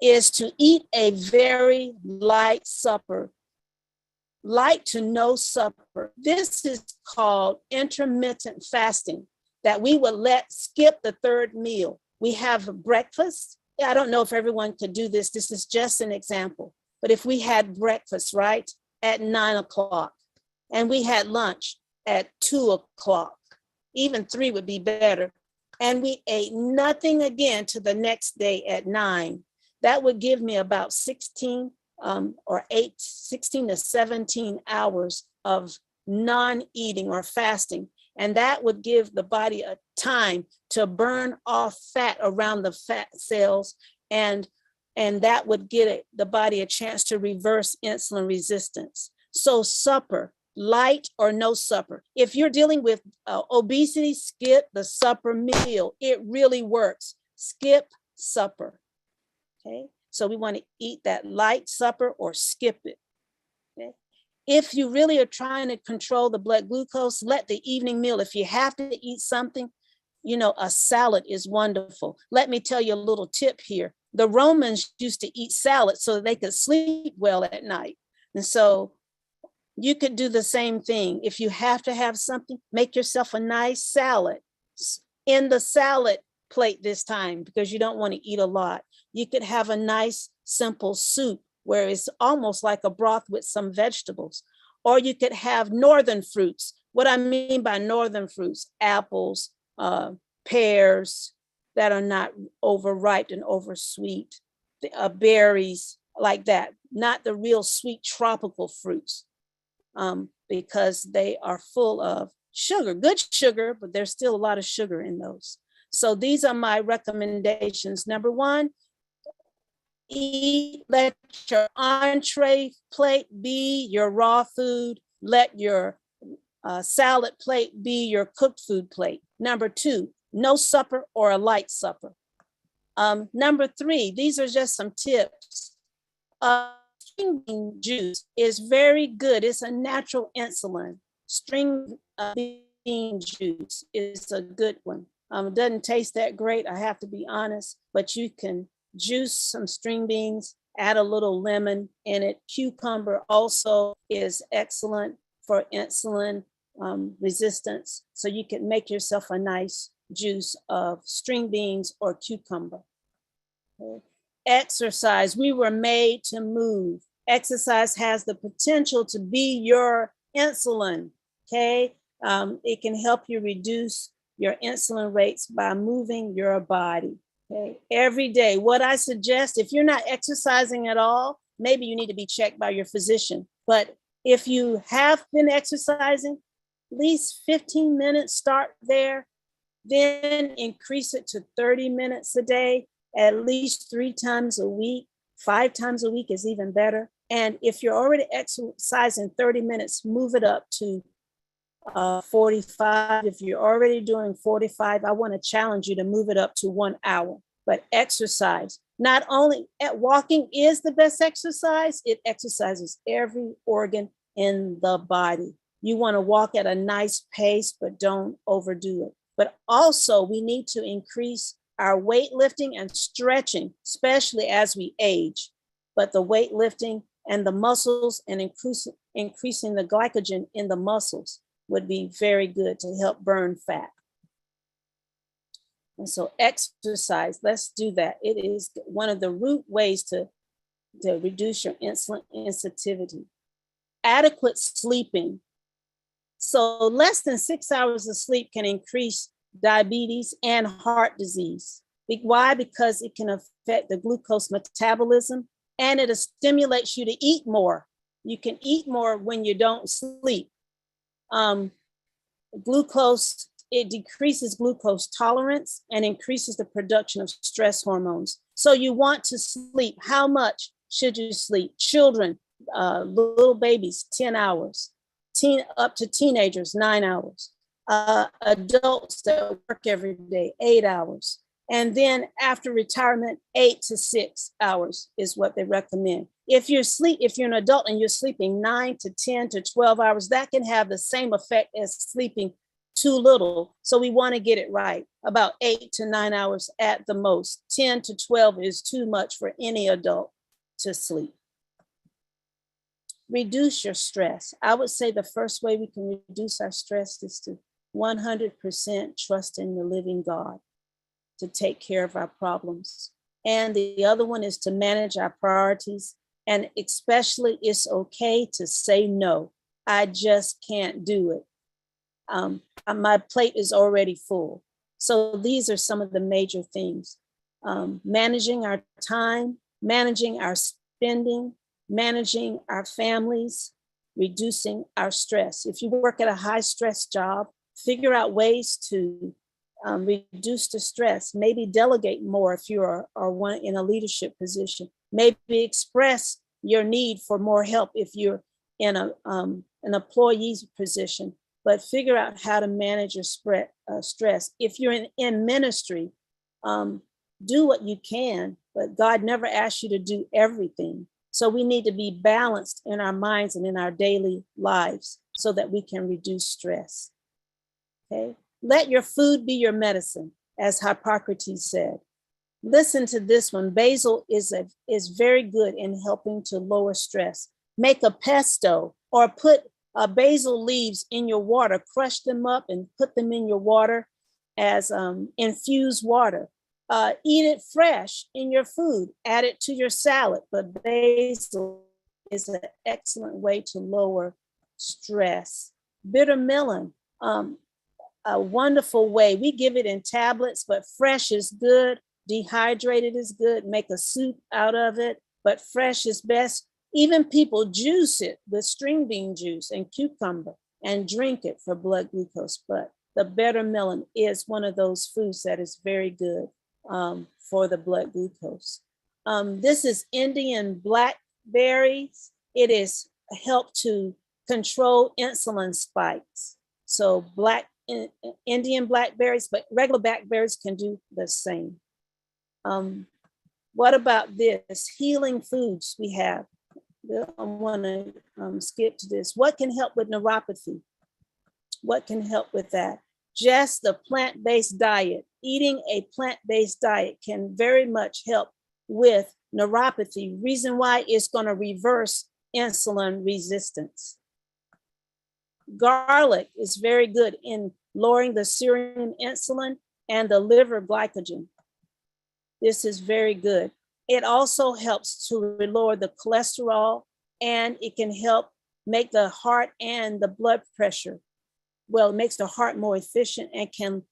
is to eat a very light supper, light to no supper. This is called intermittent fasting, that we would skip the third meal. We have breakfast. I don't know if everyone could do this. This is just an example. But if we had breakfast, right, at 9 o'clock, and we had lunch at 2 o'clock, even 3 would be better, and we ate nothing again to the next day at 9, that would give me about 16 to 17 hours of non-eating or fasting. And that would give the body a time to burn off fat around the fat cells, and that would get the body a chance to reverse insulin resistance. So supper, light or no supper. If you're dealing with obesity, skip the supper meal. It really works. Skip supper. Okay, so we want to eat that light supper or skip it. Okay? If you really are trying to control the blood glucose, let the evening meal, if you have to eat something, a salad is wonderful. Let me tell you a little tip here. The Romans used to eat salad so that they could sleep well at night. And so you could do the same thing. If you have to have something, make yourself a nice salad in the salad plate this time, because you don't want to eat a lot. You could have a nice simple soup where it's almost like a broth with some vegetables. Or you could have northern fruits. What I mean by northern fruits, apples, pears that are not overripe and oversweet, berries like that, not the real sweet tropical fruits, because they are full of sugar, good sugar, but there's still a lot of sugar in those. So these are my recommendations. Number 1, let your entree plate be your raw food. Let your salad plate be your cooked food plate. Number 2, no supper or a light supper. Number 3, these are just some tips. String bean juice is very good. It's a natural insulin. String bean juice is a good one. It doesn't taste that great, I have to be honest, but you can juice some string beans, add a little lemon in it. Cucumber also is excellent for insulin resistance. So you can make yourself a nice juice of string beans or cucumber. Okay. Exercise, we were made to move. Exercise has the potential to be your insulin, okay? It can help you reduce your insulin rates by moving your body, okay? Every day. What I suggest, if you're not exercising at all, maybe you need to be checked by your physician. But if you have been exercising, at least 15 minutes, start there, then increase it to 30 minutes a day, at least 3 times a week. 5 times a week is even better. And if you're already exercising 30 minutes, move it up to 45. If you're already doing 45, I want to challenge you to move it up to 1 hour. But exercise, not only walking is the best exercise, it exercises every organ in the body. You want to walk at a nice pace, but don't overdo it. But also we need to increase our weightlifting and stretching, especially as we age. But the weightlifting and the muscles and increasing the glycogen in the muscles would be very good to help burn fat. And so exercise, let's do that. It is one of the root ways to reduce your insulin sensitivity. Adequate sleeping. So less than 6 hours of sleep can increase diabetes and heart disease. Why? Because it can affect the glucose metabolism and it stimulates you to eat more. You can eat more when you don't sleep. Glucose, it decreases glucose tolerance and increases the production of stress hormones. So you want to sleep. How much should you sleep? Children, little babies, 10 hours. Up to teenagers, 9 hours. Adults that work every day, 8 hours. And then after retirement, 8 to 6 hours is what they recommend. If you're an adult and you're sleeping 9 to 10 to 12 hours, that can have the same effect as sleeping too little. So we want to get it right. About 8 to 9 hours at the most. 10 to 12 is too much for any adult to sleep. Reduce your stress. I would say the first way we can reduce our stress is to 100% trust in the living God to take care of our problems. And the other one is to manage our priorities. And especially, it's okay to say no. I just can't do it. My plate is already full. So these are some of the major things. Managing our time, managing our spending, managing our families, reducing our stress. If you work at a high stress job, figure out ways to reduce the stress. Maybe delegate more if you are one in a leadership position. Maybe express your need for more help if you're in an employee's position. But figure out how to manage your stress. If you're in ministry, do what you can, but God never asked you to do everything. So we need to be balanced in our minds and in our daily lives so that we can reduce stress. Okay. Let your food be your medicine, as Hippocrates said. Listen to this one. Basil is very good in helping to lower stress. Make a pesto or put basil leaves in your water, crush them up and put them in your water as infused water. Eat it fresh in your food, add it to your salad. But basil is an excellent way to lower stress. Bitter melon, a wonderful way. We give it in tablets, but fresh is good. Dehydrated is good. Make a soup out of it, but fresh is best. Even people juice it with string bean juice and cucumber and drink it for blood glucose. But the bitter melon is one of those foods that is very good for the blood glucose. This is Indian blackberries. It is help to control insulin spikes. So Indian blackberries, but regular blackberries can do the same. What about this? Healing foods we have. I want to skip to this. What can help with neuropathy? What can help with that? Just the plant-based diet. Eating a plant-based diet can very much help with neuropathy. Reason why it's going to reverse insulin resistance. Garlic is very good in lowering the serum insulin and the liver glycogen. This is very good. It also helps to lower the cholesterol, and it can help make the heart and the blood pressure. Well, it makes the heart more efficient and can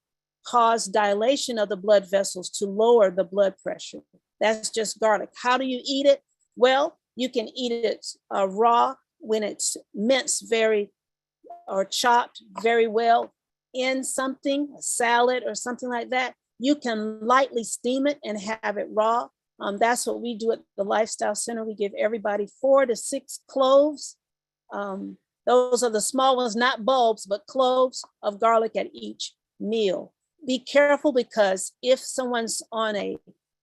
cause dilation of the blood vessels to lower the blood pressure. That's just garlic. How do you eat it? Well, you can eat it raw when it's minced or chopped very well in something, a salad or something like that. You can lightly steam it and have it raw. That's what we do at the Lifestyle Center. We give everybody 4 to 6 cloves. Those are the small ones, not bulbs, but cloves of garlic at each meal. Be careful, because if someone's on a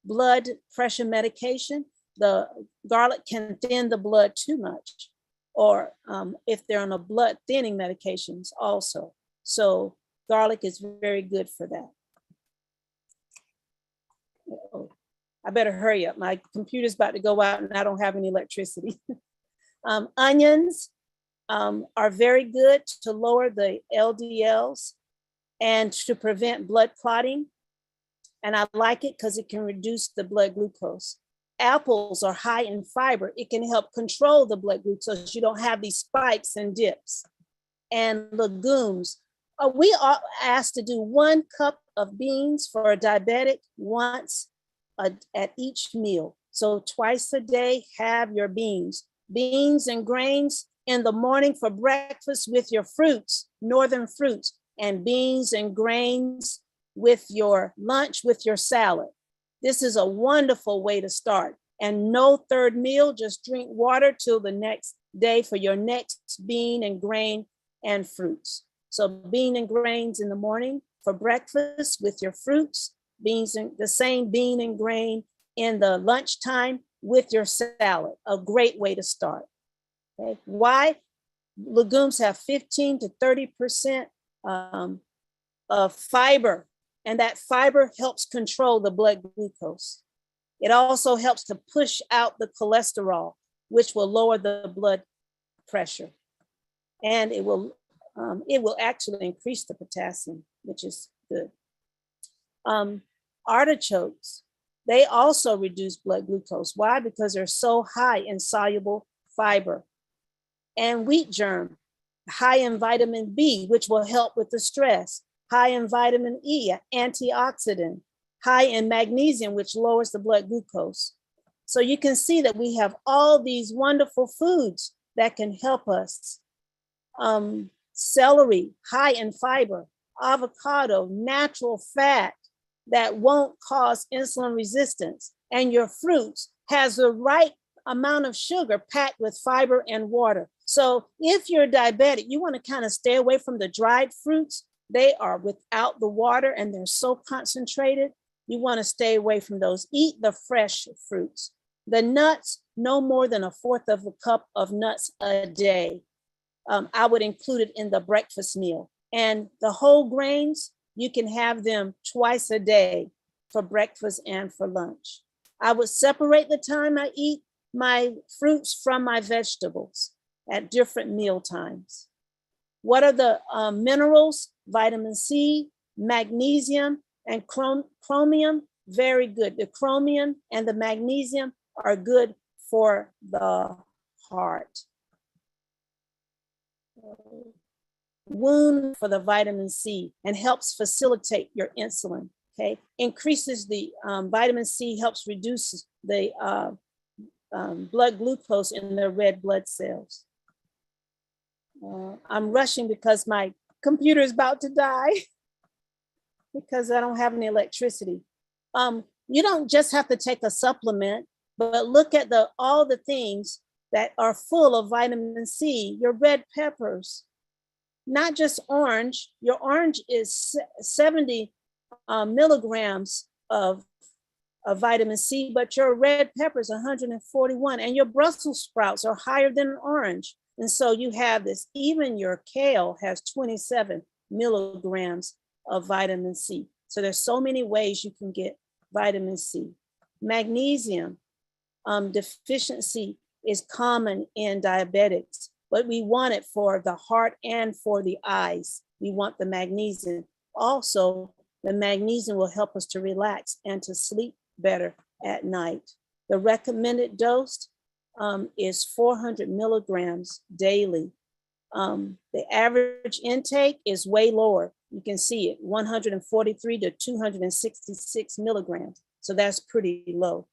blood pressure medication, the garlic can thin the blood too much, or if they're on a blood thinning medications also. So garlic is very good for that. I better hurry up. My computer's about to go out and I don't have any electricity. Onions are very good to lower the LDLs and to prevent blood clotting. And I like it because it can reduce the blood glucose. Apples are high in fiber. It can help control the blood glucose. You don't have these spikes and dips. And legumes. We are asked to do 1 cup of beans for a diabetic once at each meal. So twice a day, have your beans. Beans and grains in the morning for breakfast with your fruits, northern fruits, and beans and grains with your lunch, with your salad. This is a wonderful way to start. And no third meal, just drink water till the next day for your next bean and grain and fruits. So bean and grains in the morning for breakfast with your fruits, beans and the same bean and grain in the lunchtime with your salad. A great way to start. Okay. Why? Legumes have 15 to 30% of fiber, and that fiber helps control the blood glucose. It also helps to push out the cholesterol, which will lower the blood pressure. And it will actually increase the potassium, which is good. Artichokes, they also reduce blood glucose. Why? Because they're so high in soluble fiber. And wheat germ, high in vitamin B, which will help with the stress. High in vitamin E, antioxidant. High in magnesium, which lowers the blood glucose. So you can see that we have all these wonderful foods that can help us. Celery, high in fiber. Avocado, natural fat that won't cause insulin resistance. And your fruits has the right amount of sugar packed with fiber and water. So if you're diabetic, you want to kind of stay away from the dried fruits. They are without the water and they're so concentrated. You want to stay away from those. Eat the fresh fruits. The nuts, no more than 1/4 of a cup of nuts a day. I would include it in the breakfast meal. And the whole grains, you can have them twice a day for breakfast and for lunch. I would separate the time I eat my fruits from my vegetables at different meal times. What are the minerals? Vitamin C, magnesium, and chromium, very good. The chromium and the magnesium are good for the heart. Wound for the vitamin C and helps facilitate your insulin, okay? Increases the vitamin C, helps reduce the blood glucose in the red blood cells. I'm rushing because my computer is about to die because I don't have any electricity. You don't just have to take a supplement, but look at all the things that are full of vitamin C. Your red peppers, not just orange. Your orange is 70 milligrams of vitamin C, but your red pepper is 141, and your Brussels sprouts are higher than an orange. And so you have this. Even your kale has 27 milligrams of vitamin C. So there's so many ways you can get vitamin C. Magnesium deficiency is common in diabetics, but we want it for the heart and for the eyes. We want the magnesium. Also, the magnesium will help us to relax and to sleep better at night. The recommended dose is 400 milligrams daily. The average intake is way lower. You can see it, 143 to 266 milligrams. So that's pretty low.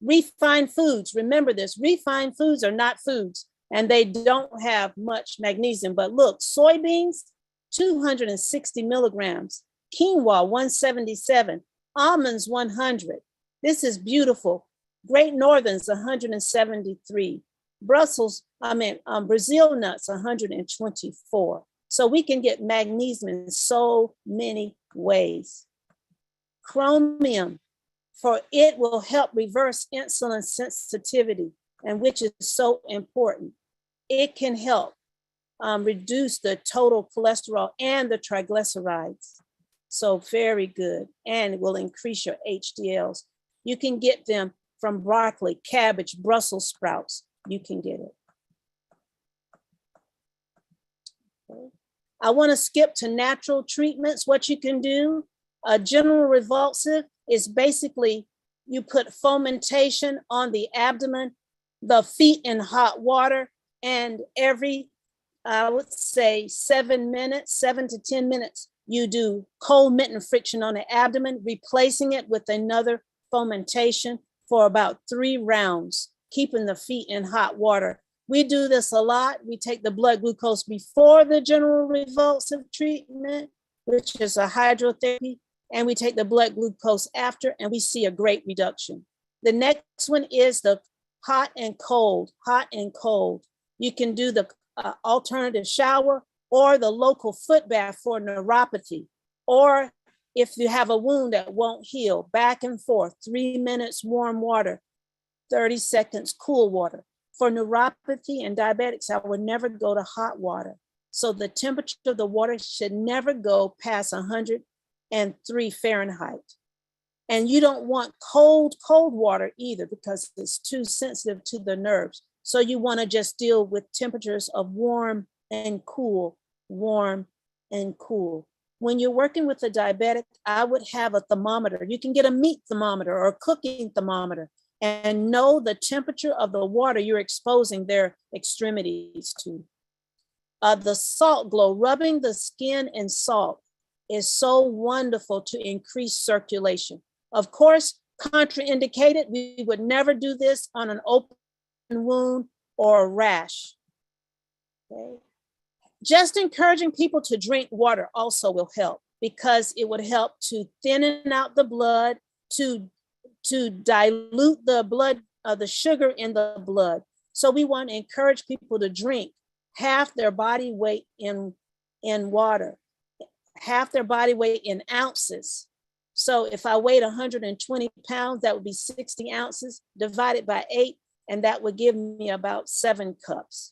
Refined foods, remember this, refined foods are not foods and they don't have much magnesium. But look, soybeans, 260 milligrams, quinoa, 177, almonds, 100. This is beautiful. Great Northerns, 173. Brazil nuts, 124. So we can get magnesium in so many ways. Chromium, for it will help reverse insulin sensitivity, and which is so important. It can help reduce the total cholesterol and the triglycerides. So very good, and it will increase your HDLs. You can get them from broccoli, cabbage, Brussels sprouts. You can get it. Okay. I want to skip to natural treatments. What you can do, a general revulsive is basically you put fomentation on the abdomen, the feet in hot water, and every, I would say 7 to 10 minutes, you do cold mitten friction on the abdomen, replacing it with another fomentation for about 3 rounds, keeping the feet in hot water. We do this a lot. We take the blood glucose before the general revulsive treatment, which is a hydrotherapy, and we take the blood glucose after, and we see a great reduction. The next one is the hot and cold, hot and cold. You can do the alternative shower or the local foot bath for neuropathy, or if you have a wound that won't heal, back and forth, 3 minutes warm water, 30 seconds cool water. For neuropathy and diabetics, I would never go to hot water. So the temperature of the water should never go past 103 Fahrenheit. And you don't want cold water either, because it's too sensitive to the nerves. So you want to just deal with temperatures of warm and cool, warm and cool. When you're working with a diabetic, I would have a thermometer. You can get a meat thermometer or a cooking thermometer and know the temperature of the water you're exposing their extremities to. The salt glow, rubbing the skin in salt is so wonderful to increase circulation. Of course, contraindicated, we would never do this on an open wound or a rash. Okay. Just encouraging people to drink water also will help, because it would help to thin out the blood, to dilute the blood, the sugar in the blood. So we want to encourage people to drink half their body weight in water, half their body weight in ounces. So if I weighed 120 pounds, that would be 60 ounces divided by 8, and that would give me about 7 cups.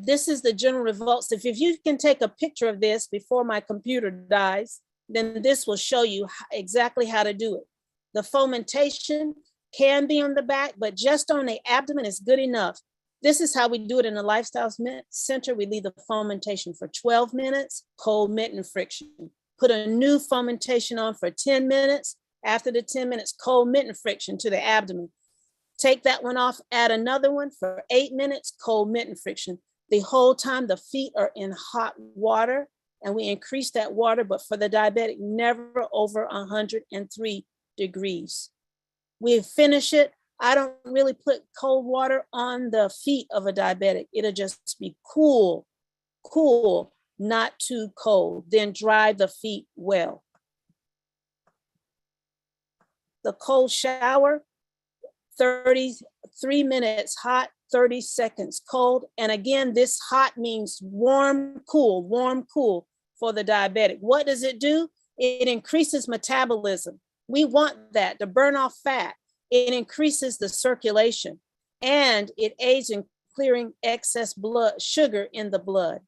This is the general revulsive. If you can take a picture of this before my computer dies, then this will show you exactly how to do it. The fomentation can be on the back, but just on the abdomen is good enough. This is how we do it in the Lifestyle Center. We leave the fomentation for 12 minutes, cold mitten friction. Put a new fomentation on for 10 minutes. After the 10 minutes, cold mitten friction to the abdomen. Take that one off, add another one for 8 minutes, cold mitten friction. The whole time the feet are in hot water, and we increase that water, but for the diabetic, never over 103 degrees. We finish it. I don't really put cold water on the feet of a diabetic. It'll just be cool, not too cold. Then dry the feet well. The cold shower, 33 minutes hot, 30 seconds cold. And again, this hot means warm, cool for the diabetic. What does it do? It increases metabolism. We want that to burn off fat. It increases the circulation, and it aids in clearing excess blood sugar in the blood.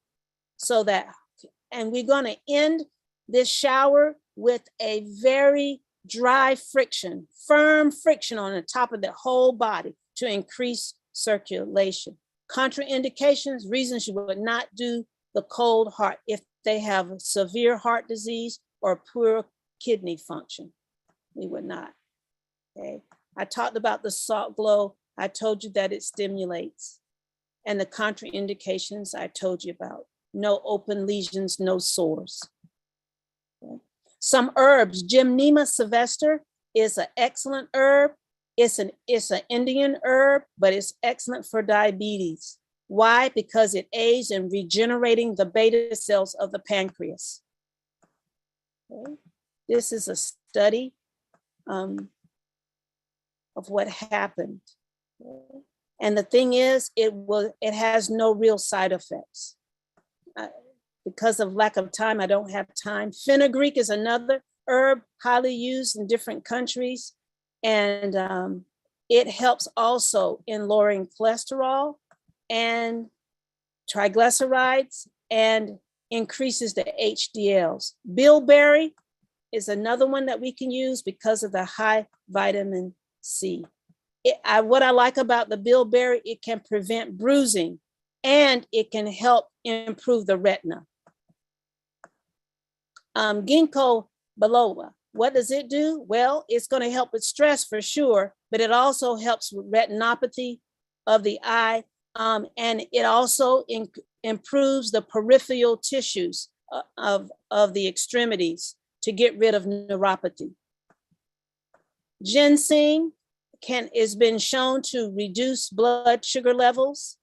And we're going to end this shower with a very dry friction, firm friction on the top of the whole body to increase circulation. Contraindications, reasons you would not do the cold heart if they have severe heart disease or poor kidney function. We would not. Okay. I talked about the salt glow. I told you that it stimulates. And the contraindications I told you about. No open lesions, no sores. Okay. Some herbs, Gymnema sylvester is an excellent herb. It's an Indian herb, but it's excellent for diabetes. Why? Because it aids in regenerating the beta cells of the pancreas. Okay. This is a study of what happened. And the thing is, it has no real side effects. Because of lack of time, I don't have time. Fenugreek is another herb highly used in different countries. And it helps also in lowering cholesterol and triglycerides and increases the HDLs. Bilberry is another one that we can use because of the high vitamin C. What I like about the bilberry, it can prevent bruising and it can help improve the retina. Ginkgo biloba, what does it do? Well, it's going to help with stress for sure, but it also helps with retinopathy of the eye. And it also improves the peripheral tissues of the extremities to get rid of neuropathy. Ginseng is been shown to reduce blood sugar levels,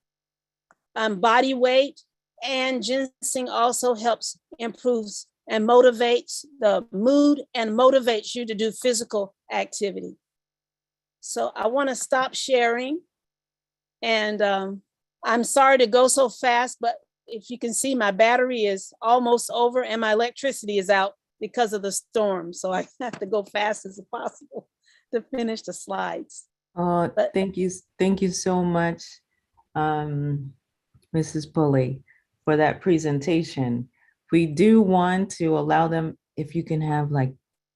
body weight, and ginseng also helps improves and motivates the mood and motivates you to do physical activity. So I want to stop sharing, and I'm sorry to go so fast, but if you can see, my battery is almost over and my electricity is out because of the storm. So I have to go fast as possible to finish the slides.
Thank you so much, Mrs. Pulley, for that presentation. We do want to allow them, if you can have like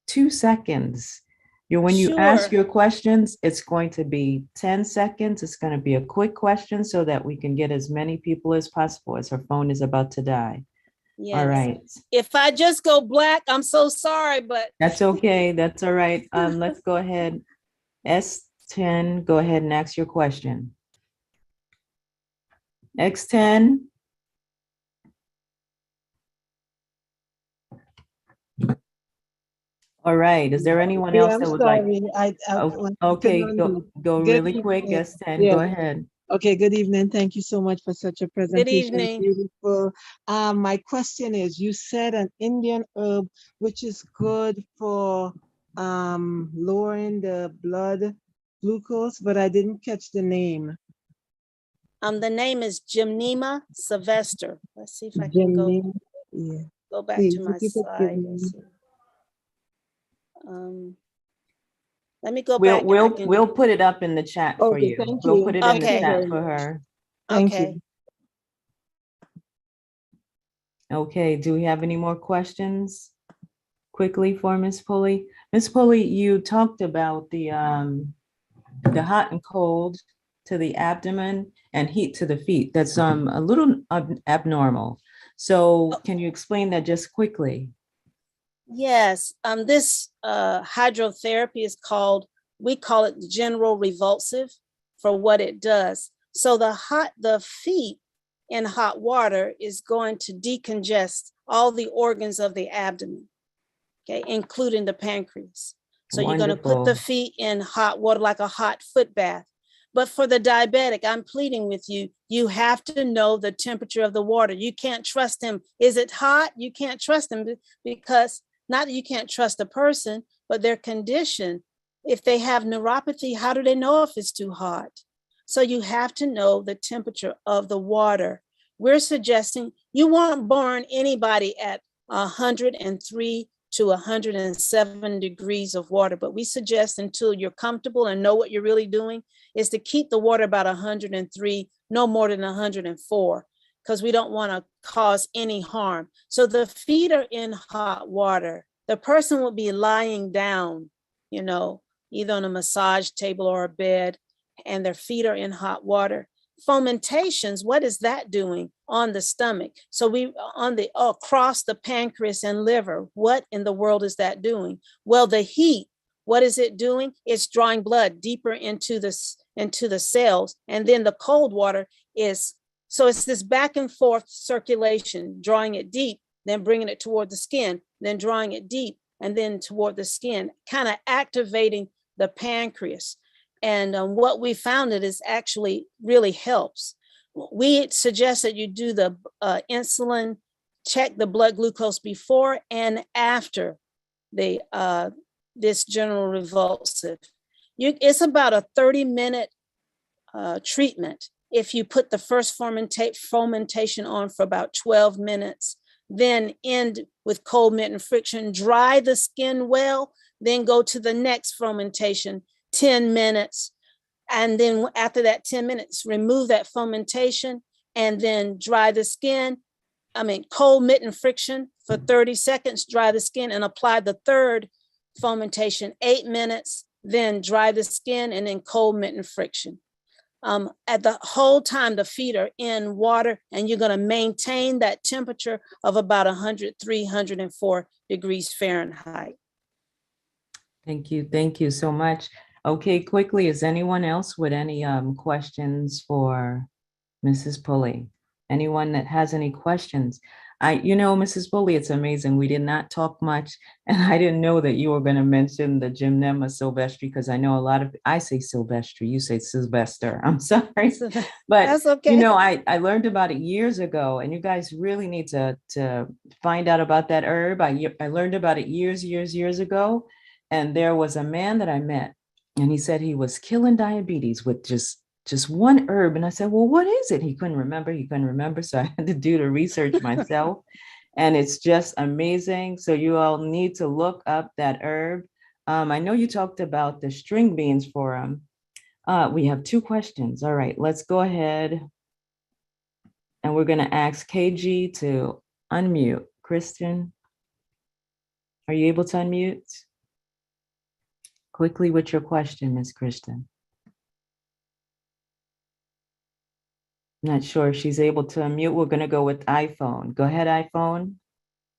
2 seconds. When you ask
Sure.
your questions, it's going to be 10 seconds. It's going to be a quick question so that we can get as many people as possible, as her phone is about to die.
Yes.
All right.
If I just go black, I'm so sorry, but
That's okay. That's all right. Let's go ahead. S10, go ahead and ask your question. X10. All right. Is there anyone else that would like? Okay, go really quick. S10, go ahead.
Okay, good evening. Thank you so much for such a presentation.
Good evening.
Beautiful. My question is, you said an Indian herb which is good for lowering the blood glucose, but I didn't catch the name.
The name is Gymnema sylvester. Let's see if I can go back
Please,
to my
if you could give
slide.
me-
Let's see. Let me go
We'll
back.
we'll put it up in the chat for
Okay,
you.
thank
We'll
you.
put it in the
Okay.
chat for her.
Thank
Okay.
you.
Okay, do we have any more questions quickly for Ms. Pulley? Ms. Pulley, you talked about the hot and cold to the abdomen and heat to the feet. That's a little abnormal. So can you explain that just quickly?
Yes, this hydrotherapy is called, we call it general revulsive for what it does. So the feet in hot water is going to decongest all the organs of the abdomen, okay, including the pancreas. So you're going to put the
Wonderful.
feet in hot water like a hot foot bath. But for the diabetic, I'm pleading with you, you have to know the temperature of the water. You can't trust him. Is it hot? You can't trust him because not that you can't trust a person, but their condition. If they have neuropathy, how do they know if it's too hot? So you have to know the temperature of the water. We're suggesting you won't burn anybody at 103 to 107 degrees of water, but we suggest until you're comfortable and know what you're really doing is to keep the water about 103, no more than 104, because we don't want to cause any harm. So the feet are in hot water. The person will be lying down, either on a massage table or a bed, and their feet are in hot water. Fomentations, what is that doing on the stomach? So across the pancreas and liver, what in the world is that doing? Well, the heat, what is it doing? It's drawing blood deeper into the cells. And then the cold water so it's this back and forth circulation, drawing it deep, then bringing it toward the skin, then drawing it deep, and then toward the skin, kind of activating the pancreas. And what we found that is actually really helps. We suggest that you do the insulin, check the blood glucose before and after this general revulsive. It's about a 30-minute treatment. If you put the first fomentation on for about 12 minutes, then end with cold mitt and friction, dry the skin well, then go to the next fomentation, 10 minutes. And then after that 10 minutes, remove that fomentation and then dry the skin. Cold mitt and friction for 30 seconds, dry the skin and apply the third fomentation, 8 minutes, then dry the skin and then cold mitt and friction. At the whole time, the feet are in water and you're going to maintain that temperature of about 103, 104 degrees Fahrenheit.
Thank you. Thank you so much. Okay, quickly, is anyone else with any questions for Mrs. Pulley? Anyone that has any questions? Mrs. Pulley, it's amazing. We did not talk much, and I didn't know that you were going to mention the Gymnema Silvestri, because I know I say Silvestri, you say Sylvester. I'm sorry, but
That's okay.
I learned about it years ago, and you guys really need to find out about that herb. I learned about it years ago, and there was a man that I met, and he said he was killing diabetes with just one herb. And I said, well, what is it? He couldn't remember. So I had to do the research myself. And it's just amazing. So you all need to look up that herb. I know you talked about the string beans for him. We have 2 questions. All right, let's go ahead. And we're going to ask KG to unmute. Kristen, are you able to unmute? Quickly with your question, Ms. Kristen. Not sure if she's able to unmute. We're going to go with iPhone. Go ahead, iPhone.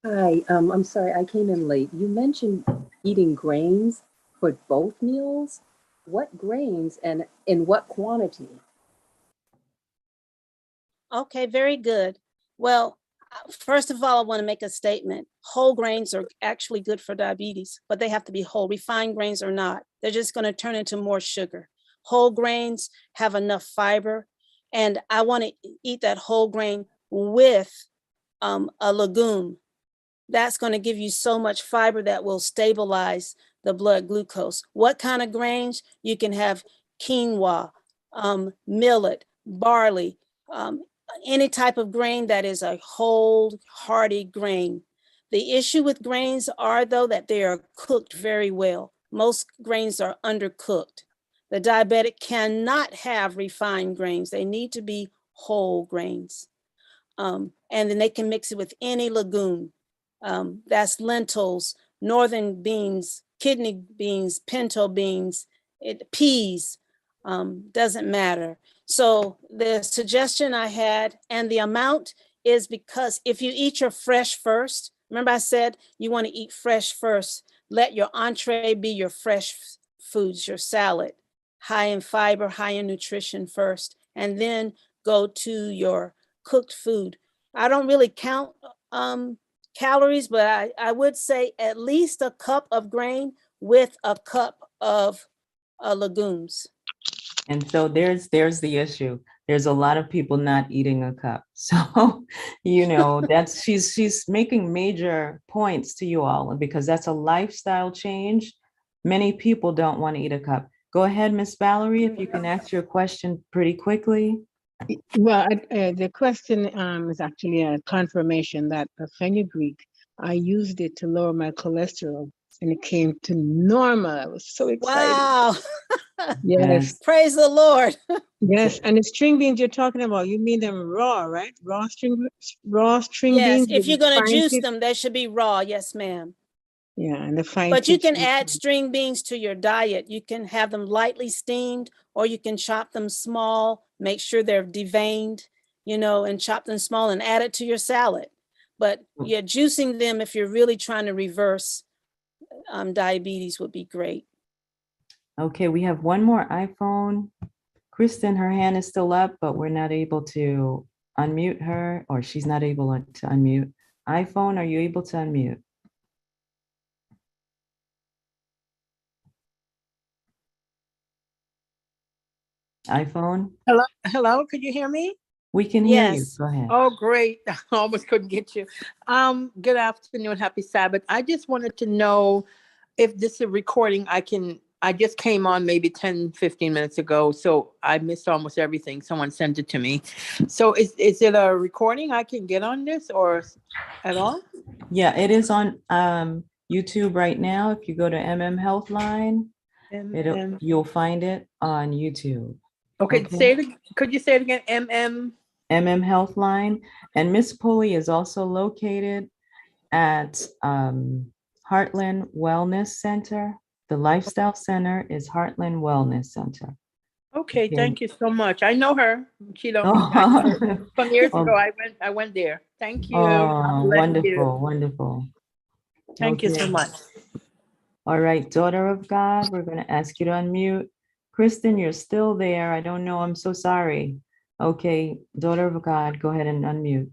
Hi, I'm sorry, I came in late. You mentioned eating grains for both meals. What grains and in what quantity?
Okay, very good. Well, first of all, I want to make a statement. Whole grains are actually good for diabetes, but they have to be whole. Refined grains are not. They're just going to turn into more sugar. Whole grains have enough fiber, and I want to eat that whole grain with a legume. That's going to give you so much fiber that will stabilize the blood glucose. What kind of grains? You can have quinoa, millet, barley, any type of grain that is a whole, hearty grain. The issue with grains are, though, that they are cooked very well. Most grains are undercooked. The diabetic cannot have refined grains. They need to be whole grains. And then they can mix it with any legume. That's lentils, northern beans, kidney beans, pinto beans, peas, doesn't matter. So the suggestion I had, and the amount, is because if you eat your fresh first, remember I said you want to eat fresh first, let your entree be your fresh foods, your salad, high in fiber, high in nutrition first, and then go to your cooked food. I don't really count calories, but I would say at least a cup of grain with a cup of legumes.
And so there's the issue. There's a lot of people not eating a cup. So, that's she's making major points to you all, because that's a lifestyle change. Many people don't want to eat a cup. Go ahead, Miss Valerie, if you can ask your question pretty quickly.
Well, the question is actually a confirmation that the fenugreek, I used it to lower my cholesterol and it came to normal. I was so excited.
Wow.
Yes.
Praise the Lord.
Yes. And the string beans you're talking about, you mean them raw, right? Raw string
Yes,
beans.
if you're going to juice
tip.
them, they should be raw. Yes, ma'am.
Yeah, and the fine.
But you can add string beans to your diet. You can have them lightly steamed, or you can chop them small, make sure they're deveined, and chop them small and add it to your salad. But yeah, juicing them, if you're really trying to reverse diabetes, would be great.
Okay, we have one more iPhone. Kristen, her hand is still up, but we're not able to unmute her, or she's not able to unmute. iPhone, are you able to unmute? iPhone?
Hello, could you hear me?
We can hear you.
Yes.
Go ahead.
Oh, great. I almost couldn't get you. Good afternoon. Happy Sabbath. I just wanted to know if this is a recording I just came on maybe 10, 15 minutes ago, so I missed almost everything. Someone sent it to me. So is it a recording I can get on this or at all?
Yeah, it is on YouTube right now. If you go to Healthline, you'll find it on YouTube.
Okay. Could you say it again?
Healthline. And Miss Pulley is also located at Heartland Wellness Center. The Lifestyle Center is Heartland Wellness Center.
Okay, thank you so much. I know her. She don't. Some years ago, I went there. Thank you.
Oh, wonderful.
Thank you so much.
All right, daughter of God, we're going to ask you to unmute. Kristen, you're still there. I don't know. I'm so sorry. Okay, daughter of God, go ahead and unmute.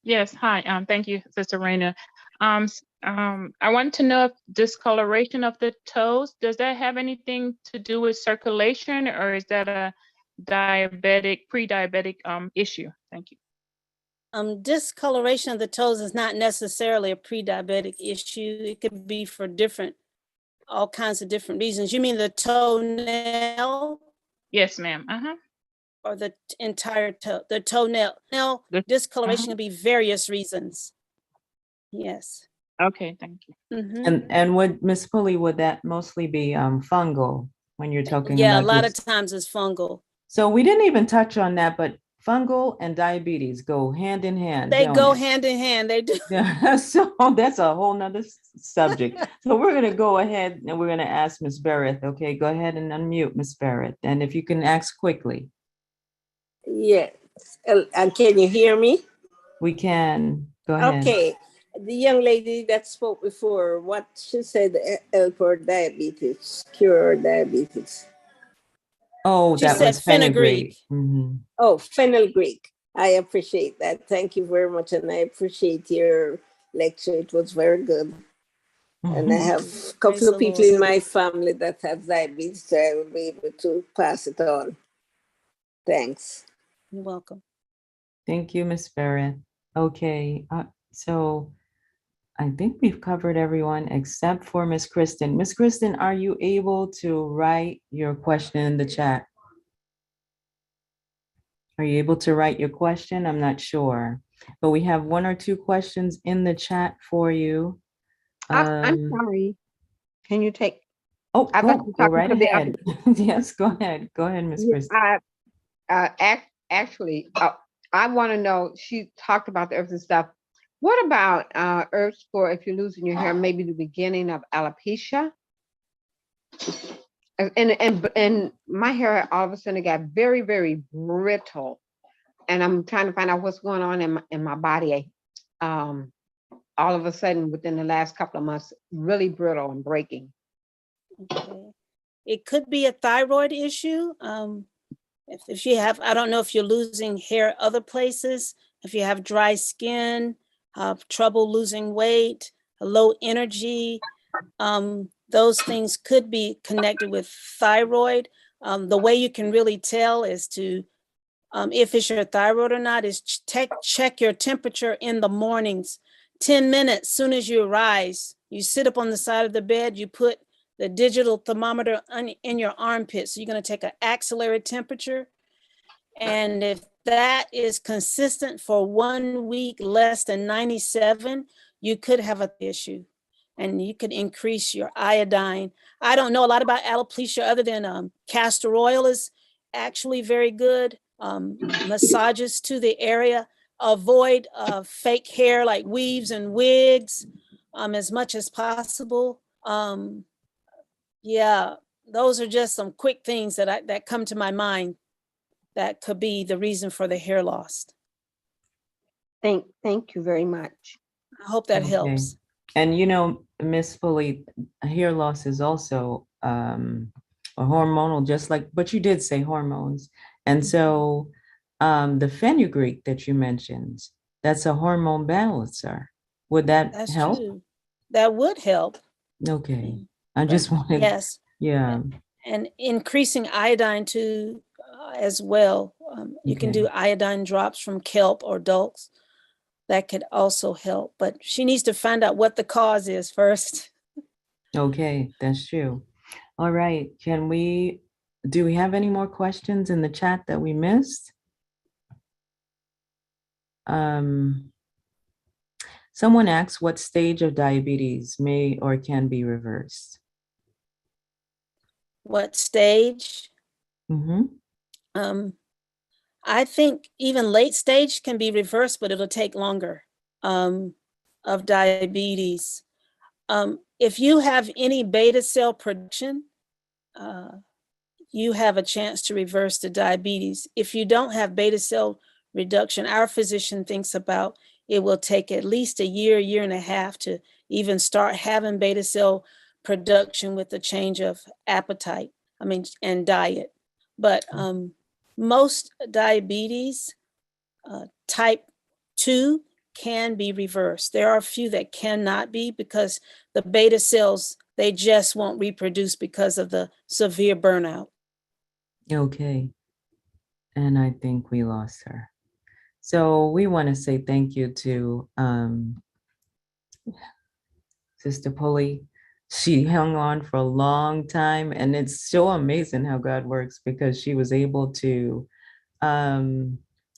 Yes, hi. Thank you, Sister Raina. I want to know if discoloration of the toes, does that have anything to do with circulation, or is that a pre-diabetic issue? Thank you.
Discoloration of the toes is not necessarily a pre-diabetic issue. It could be for all kinds of different reasons. You mean the toenail
Yes, ma'am.
or the entire toe? The toenail. Now,
The-
discoloration can be various reasons. Yes.
Okay, thank you.
Mhm.
And would Miss Pulley, would that mostly be fungal when you're talking
Yeah, a
about
lot
this?
of times it's fungal.
So we didn't even touch on that, but fungal and diabetes go hand in hand.
They
don't
go
it?
hand in hand. They do.
Yeah, so that's a whole nother subject. So we're gonna go ahead and we're gonna ask Miss Barrett. Okay, go ahead and unmute Miss Barrett. And if you can ask quickly,
Yes. And can you hear me?
we can. Go ahead.
Okay. The young lady that spoke before, what she said, help for diabetes, cure diabetes.
Oh,
She
that
said
was fenugreek. Mhm.
Oh, fenugreek. I appreciate that. Thank you very much. And I appreciate your lecture. It was very good. And I have a
Praise
couple
the
of people
Lord.
in my family that have diabetes, so I will be able to pass it on. Thanks.
You're welcome.
Thank you, Miss Barrett. Okay, so I think we've covered everyone except for Miss Kristen. Miss Kristen, are you able to write your question in the chat? Are you able to write your question? I'm not sure, but we have one or two questions in the chat for you.
I'm sorry. Can you take?
Oh,
I thought you were
go
talking
right
to the
ahead. Yes, go ahead. Go ahead, Miss
Yeah,
Kristen.
Actually, I want to know. She talked about the herbs and stuff. What about herbs for if you're losing your hair? Maybe the beginning of alopecia. And my hair all of a sudden got very, very brittle, and I'm trying to find out what's going on in my body. All of a sudden, within the last couple of months, really brittle and breaking.
Okay. It could be a thyroid issue. If you have, I don't know if you're losing hair other places, if you have dry skin, trouble losing weight, low energy, those things could be connected with thyroid. The way you can really tell is to, if it's your thyroid or not, is check your temperature in the mornings. 10 minutes, soon as you arise, you sit up on the side of the bed, you put the digital thermometer in your armpit. So you're going to take an axillary temperature. And if that is consistent for 1 week, less than 97, you could have an issue and you could increase your iodine. I don't know a lot about alopecia other than castor oil is actually very good. Massages to the area. Avoid fake hair like weaves and wigs as much as possible. Yeah, those are just some quick things that come to my mind that could be the reason for the hair loss.
Thank you very much.
I hope that
Okay.
helps.
And you know, Miss Pulley, hair loss is also a hormonal, just like, but you did say hormones. And so the fenugreek that you mentioned, that's a hormone balancer. Would that
That's
help?
true. That would help.
Okay. I just wanted,
Yes.
yeah.
And increasing iodine too as well. You can do iodine drops from kelp or dulse. That could also help, but she needs to find out what the cause is first.
Okay, that's true. All right, do we have any more questions in the chat that we missed? Someone asked what stage of diabetes may or can be reversed.
What stage?
Mm-hmm.
I think even late stage can be reversed, but it'll take longer of diabetes. If you have any beta cell production, you have a chance to reverse the diabetes. If you don't have beta cell reduction, our physician thinks about it will take at least a year and a half to even start having beta cell production with the change of appetite, and diet. But most diabetes, type 2 can be reversed. There are a few that cannot be because the beta cells, they just won't reproduce because of the severe burnout.
Okay. And I think we lost her. So we want to say thank you to Sister Pulley. She hung on for a long time, and it's so amazing how God works, because she was able to